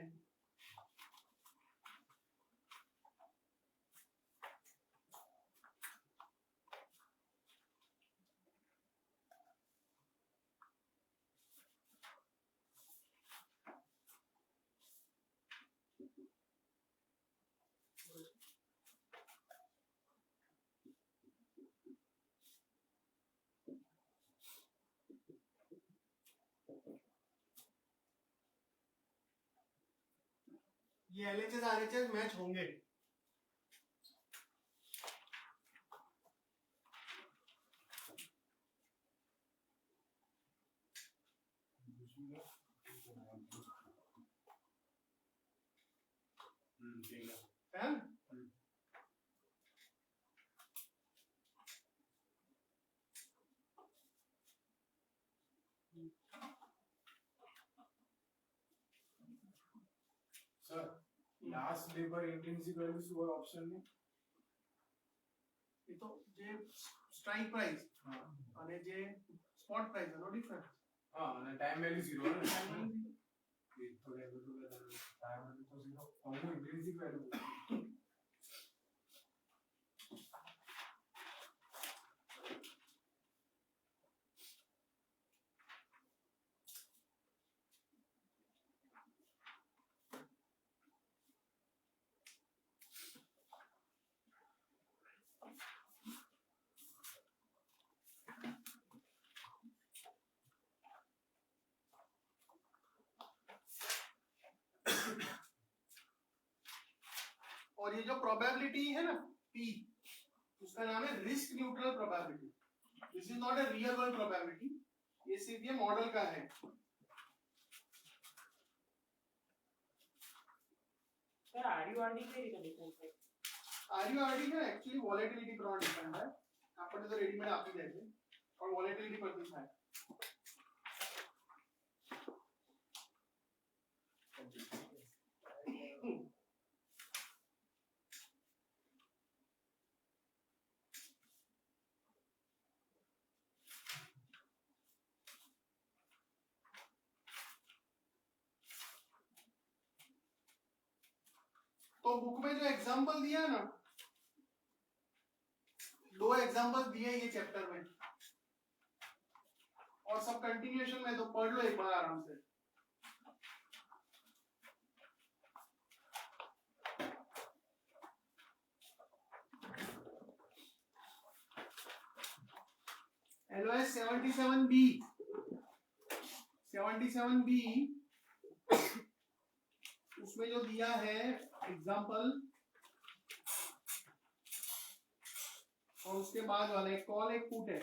Speaker 1: ये LHS RHS मैच होंगे। है?
Speaker 3: Sir last labour intrinsic value super option में
Speaker 1: એ તો જે સ્ટ્રાઇક પ્રાઇસ અને જે સ્પોટ પ્રાઇસ એનો ડિફરન્સ
Speaker 3: હા અને ટાઈમ વેલ્યુ 0 है ये तो लेबर टू टाइम वेल्यू तो 0 और वो इंट्रिंसिक वैल्यू
Speaker 1: और ये जो प्रोबेबिलिटी है ना P, उसका नाम है risk neutral probability. This is not a real world probability, ये सिर्फ ये मॉडल का है।
Speaker 5: सर आरयूआरडी के लिए डिफरेंस है।
Speaker 1: आरयूआरडी में एक्चुअली वॉलेटिलिटी पर डिपेंड है, આપણે તો રેડીમેડ આપી દે છે और वॉलेटिलिटी पर भी है। तो बुक में जो एग्जांपल दिया है ना, 2 एग्जांपल दिए ये चैप्टर में, और सब कंटिन्यूएशन में, तो पढ़ लो एक बार आराम से। LOS 77B 77B उसमें जो दिया है एग्जांपल, और उसके बाद वाला एक कॉल एक पुट है।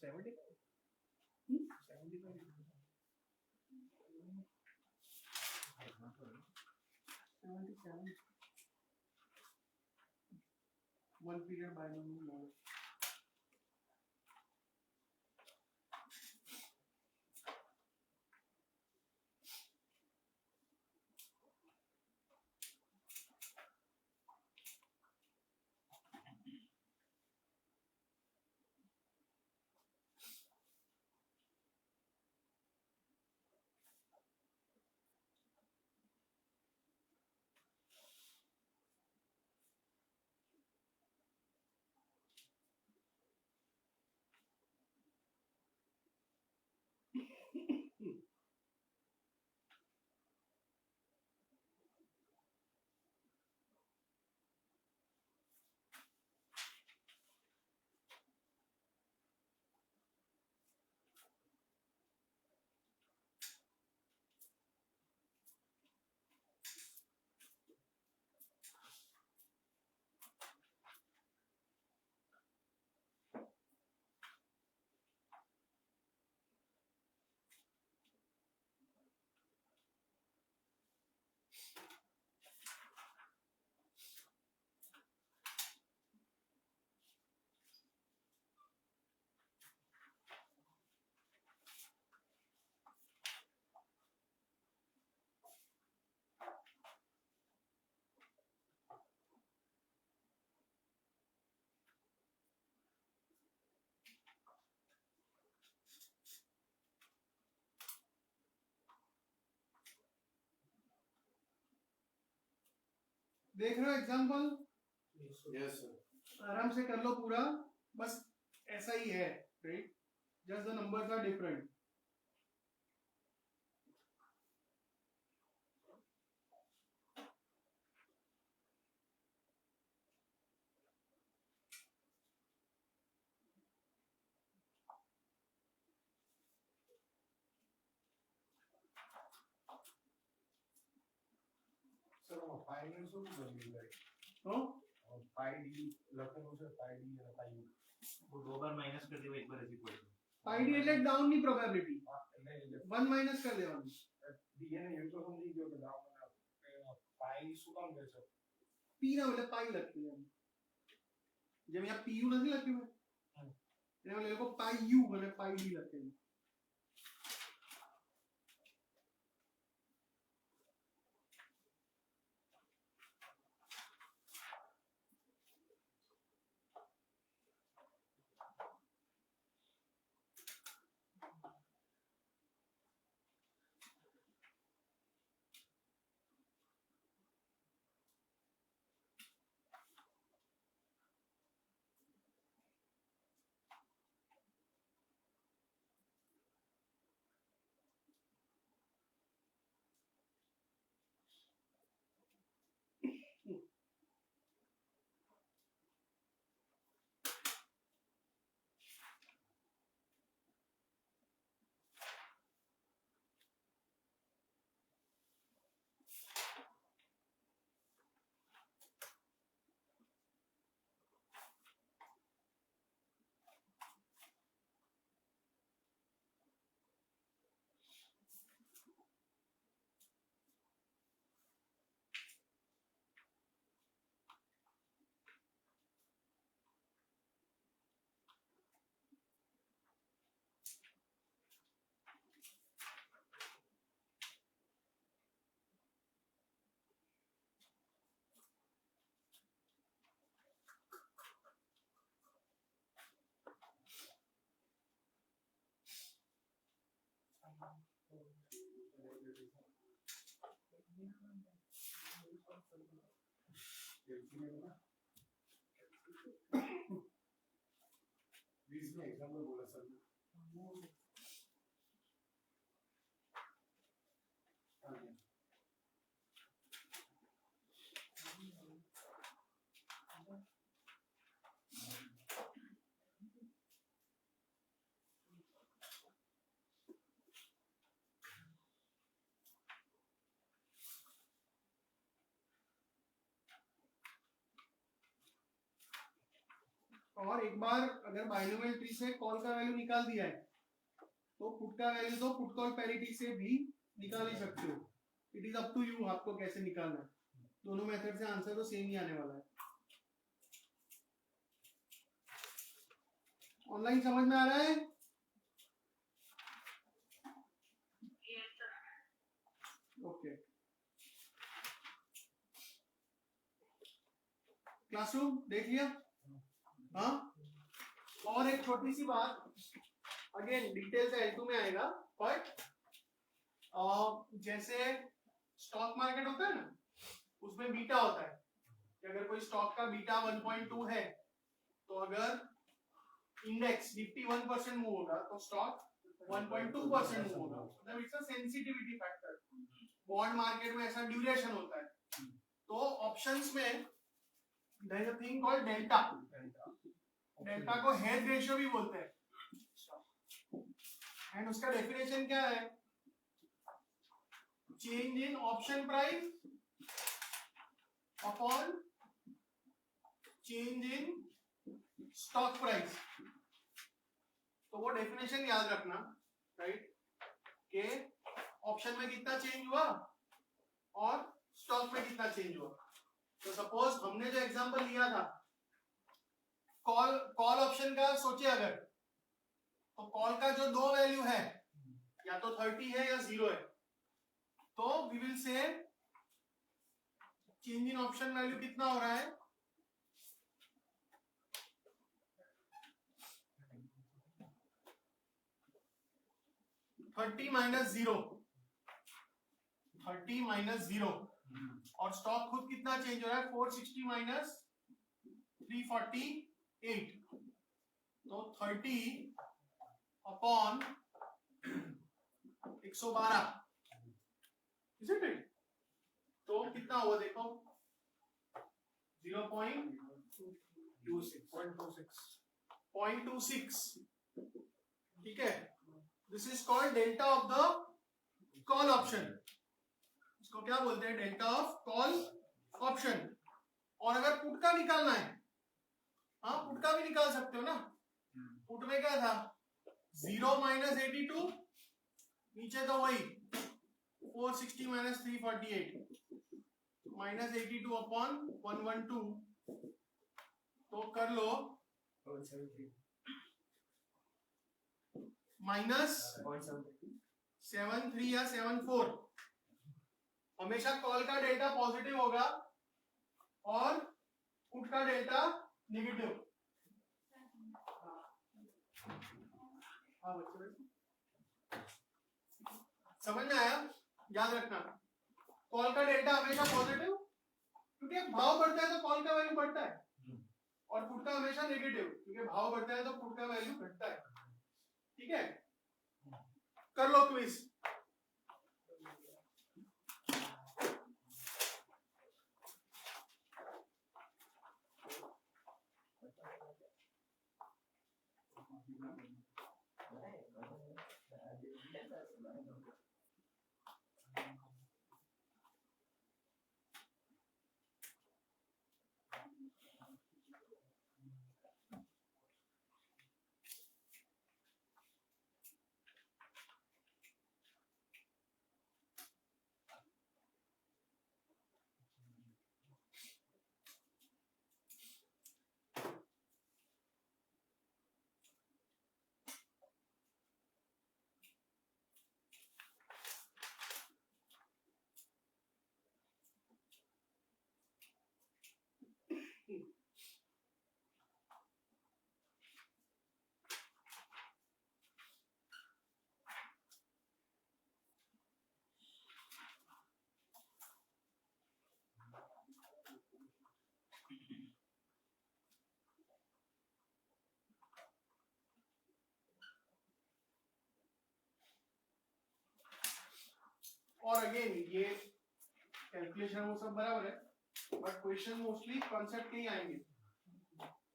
Speaker 2: 75
Speaker 1: 77 one period binomial model. देख रहे हो एग्जाम्पल?
Speaker 3: Yes sir.
Speaker 1: आराम से कर लो पूरा, बस ऐसा ही है, right? Just the numbers are different.
Speaker 3: Sir file શું બની ગઈ?
Speaker 1: तो
Speaker 3: ફાઈલ લખેલું છે ફાઈલ અને ફાઈલ.
Speaker 4: वो 2 बार माइनस कर दिया, एक बार ऐसे पढ़
Speaker 1: पाई डी એટલે डाउन ની प्रोबेबिलिटी
Speaker 3: એટલે
Speaker 1: 1 માઈનસ કરી દેવાનું.
Speaker 3: ડીએનએ એ તો સમજી ગયો કે દાવ ફાઈલ શું કામ કહે છે?
Speaker 1: p ના બદલે પાઈ લખી દેવાનું. જેમ અહીંયા pu નથી લખ્યું એને બદલે લોકો પાઈ u અને પાઈ d લખેલું.
Speaker 3: बीच में एग्जाम्पल बोला सर.
Speaker 1: और एक बार अगर बाइनोमियल ट्री से कॉल का वैल्यू निकाल दिया है तो पुट का वैल्यू तो पुट कॉल पैरिटी से भी निकाल ही सकते हो. It is up to you आपको कैसे निकालना है. दोनों मेथड से आंसर तो सेम ही आने वाला है. ऑनलाइन समझ में आ रहा है? ओके. क्लासरूम देख लिया? हाँ. और एक छोटी सी बात, अगेन डिटेल्स L2 में आएगा, बट जैसे स्टॉक मार्केट होता है ना, उसमें बीटा होता है कि अगर कोई स्टॉक का बीटा 1.2 है तो अगर इंडेक्स निफ्टी 1% मूव होगा तो स्टॉक 1.2% मूव होगा. मतलब it's a sensitivity factor. Bond market में ऐसा ड्यूरेशन होता है. तो ऑप्शंस में there is a thing called delta. Delta को हेड रेशियो भी बोलते हैं. एंड उसका डेफिनेशन क्या है? Change in option price upon change in stock price. तो वो डेफिनेशन याद रखना, राइट, कि ऑप्शन में कितना चेंज हुआ और स्टॉक में कितना चेंज हुआ. तो सपोज हमने जो एग्जांपल लिया था कॉल ऑप्शन का, सोचिए अगर तो कॉल का जो दो वैल्यू है, या तो 30 है या 0 है, तो we will say change in option value कितना हो रहा है? 30 माइनस 0, 30 माइनस 0. और स्टॉक खुद कितना चेंज हो रहा है? 460 माइनस 348. तो 30 अपॉन 112. Isn't it? तो कितना हुआ देखो? 0.26. ठीक है. This is called delta of the call option. इसको क्या बोलते हैं? Delta of call option. और अगर पुट का निकालना है, हाँ पुट का भी निकाल सकते हो ना. पुट में क्या था? 0 माइनस 82, नीचे तो वही 460 माइनस 348 माइनस 82 अपॉन 112. तो कर लो माइनस 73 या 74. हमेशा कॉल का डेल्टा पॉजिटिव होगा और पुट का डेल्टा नेगेटिव. हाँ बच्चों, समझ में आया? याद रखना, कॉल का डेल्टा हमेशा पॉजिटिव, क्योंकि भाव बढ़ता है तो कॉल का वैल्यू बढ़ता है, और पुट का हमेशा नेगेटिव, क्योंकि भाव बढ़ता है तो पुट का वैल्यू घटता है. ठीक है, कर लो क्विज. और अगेन ये कैलकुलेशन वो सब बराबर है, बट क्वेश्चन मोस्टली कॉन्सेप्ट के ही आएंगे.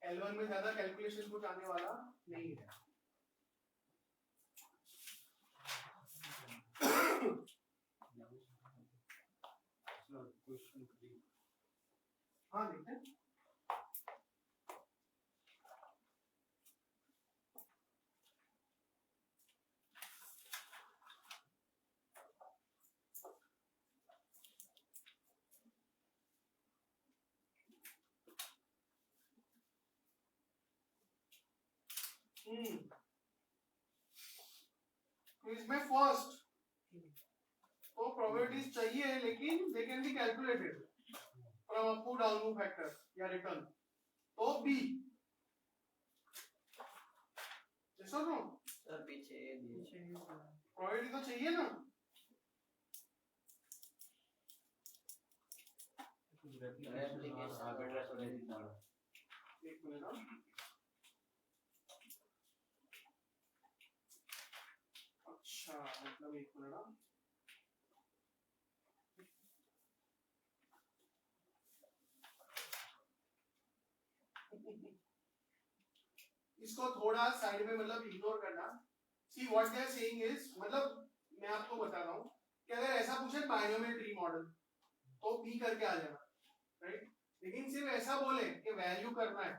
Speaker 1: L1 में ज्यादा कैलकुलेशन कुछ आने वाला नहीं है. हाँ देखते हैं. तो इसमें फर्स्ट तो प्रोबेबिलिटीज चाहिए लेकिन they can be calculated from up to down move factor या रिटर्न। तो बी जैसा नो
Speaker 6: सर पीछे
Speaker 1: प्रोबेबिलिटी तो चाहिए ना। एक मिनट हाँ। अच्छा मतलब एक मिनट हाँ। इसको थोड़ा साइड में मतलब इग्नोर करना। See what they are saying is मतलब मैं आपको बता रहा हूँ कि अगर ऐसा पूछे बाइनोमियल ट्री मॉडल तो बी करके आ जाना राइट। लेकिन सिर्फ ऐसा बोले कि वैल्यू करना है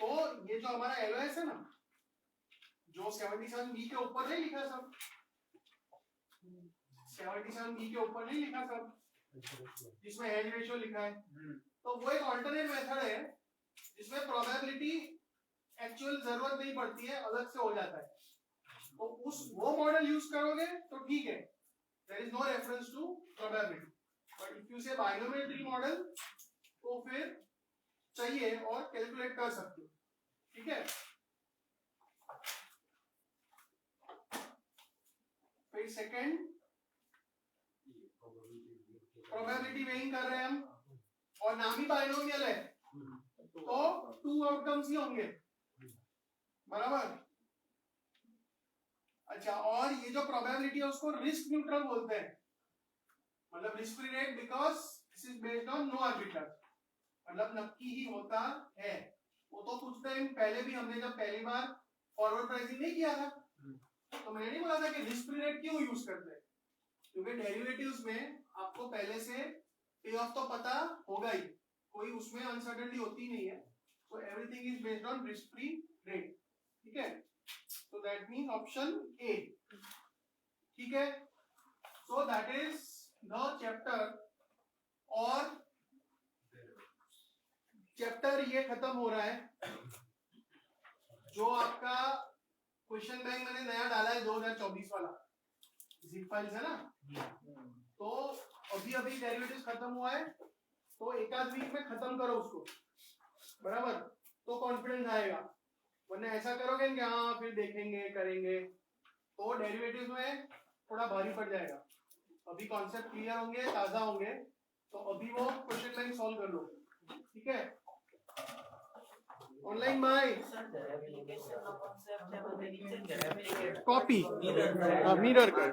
Speaker 1: तो ये जो हमारा एलओएस है ना जो 77 बी के ऊपर नहीं लिखा सब 77 बी के ऊपर नहीं लिखा सब जिसमें हेड रेशियो लिखा है तो वो एक अल्टरनेट मेथड है जिसमें प्रोबेबिलिटी एक्चुअल जरूरत नहीं पड़ती है अलग से हो जाता है। तो उस वो मॉडल यूज करोगे तो ठीक है there is no reference to probability. But if you say binomial tree model तो फिर चाहिए और कैलकुलेट कर सकते हो ठीक है। फिर सेकंड प्रोबेबिलिटी वेइंग कर रहे हैं हम और नाम ही बाइनोमियल है तो 2 आउटकम्स ही होंगे बराबर। अच्छा और ये जो प्रोबेबिलिटी है उसको रिस्क न्यूट्रल बोलते हैं मतलब risk free rate because this is based on no arbitrage मतलब नक्की ही होता है। वो तो कुछ टाइम पहले भी हमने जब पहली बार फॉरवर्ड प्राइसिंग नहीं किया था तो मैंने नहीं बोला था कि रिस्क फ्री रेट क्यों यूज करते हैं क्योंकि डेरिवेटिव्स में आपको पहले से पे ऑफ तो पता होगा ही कोई उसमें अनसर्टेनिटी होती नहीं है so everything is based on risk free rate ठीक है। so that means option A ठीक है। so that is the chapter और चैप्टर ये खत्म हो रहा है। जो आपका क्वेश्चन बैंक मैंने नया डाला है 2024 वाला जिप फाइल्स है ना तो अभी अभी डेरिवेटिव्स खत्म हुआ है तो एक आध वीक में खत्म करो उसको बराबर तो कॉन्फिडेंस आएगा वरना ऐसा करोगे कि हाँ फिर देखेंगे करेंगे तो डेरिवेटिव्स में थोड़ा भारी पड़ जाएगा। अभी कॉन्सेप्ट क्लियर होंगे ताजा होंगे तो अभी वो क्वेश्चन बैंक सॉल्व कर लो ठीक है। ऑनलाइन बाय कॉपी मिरर कर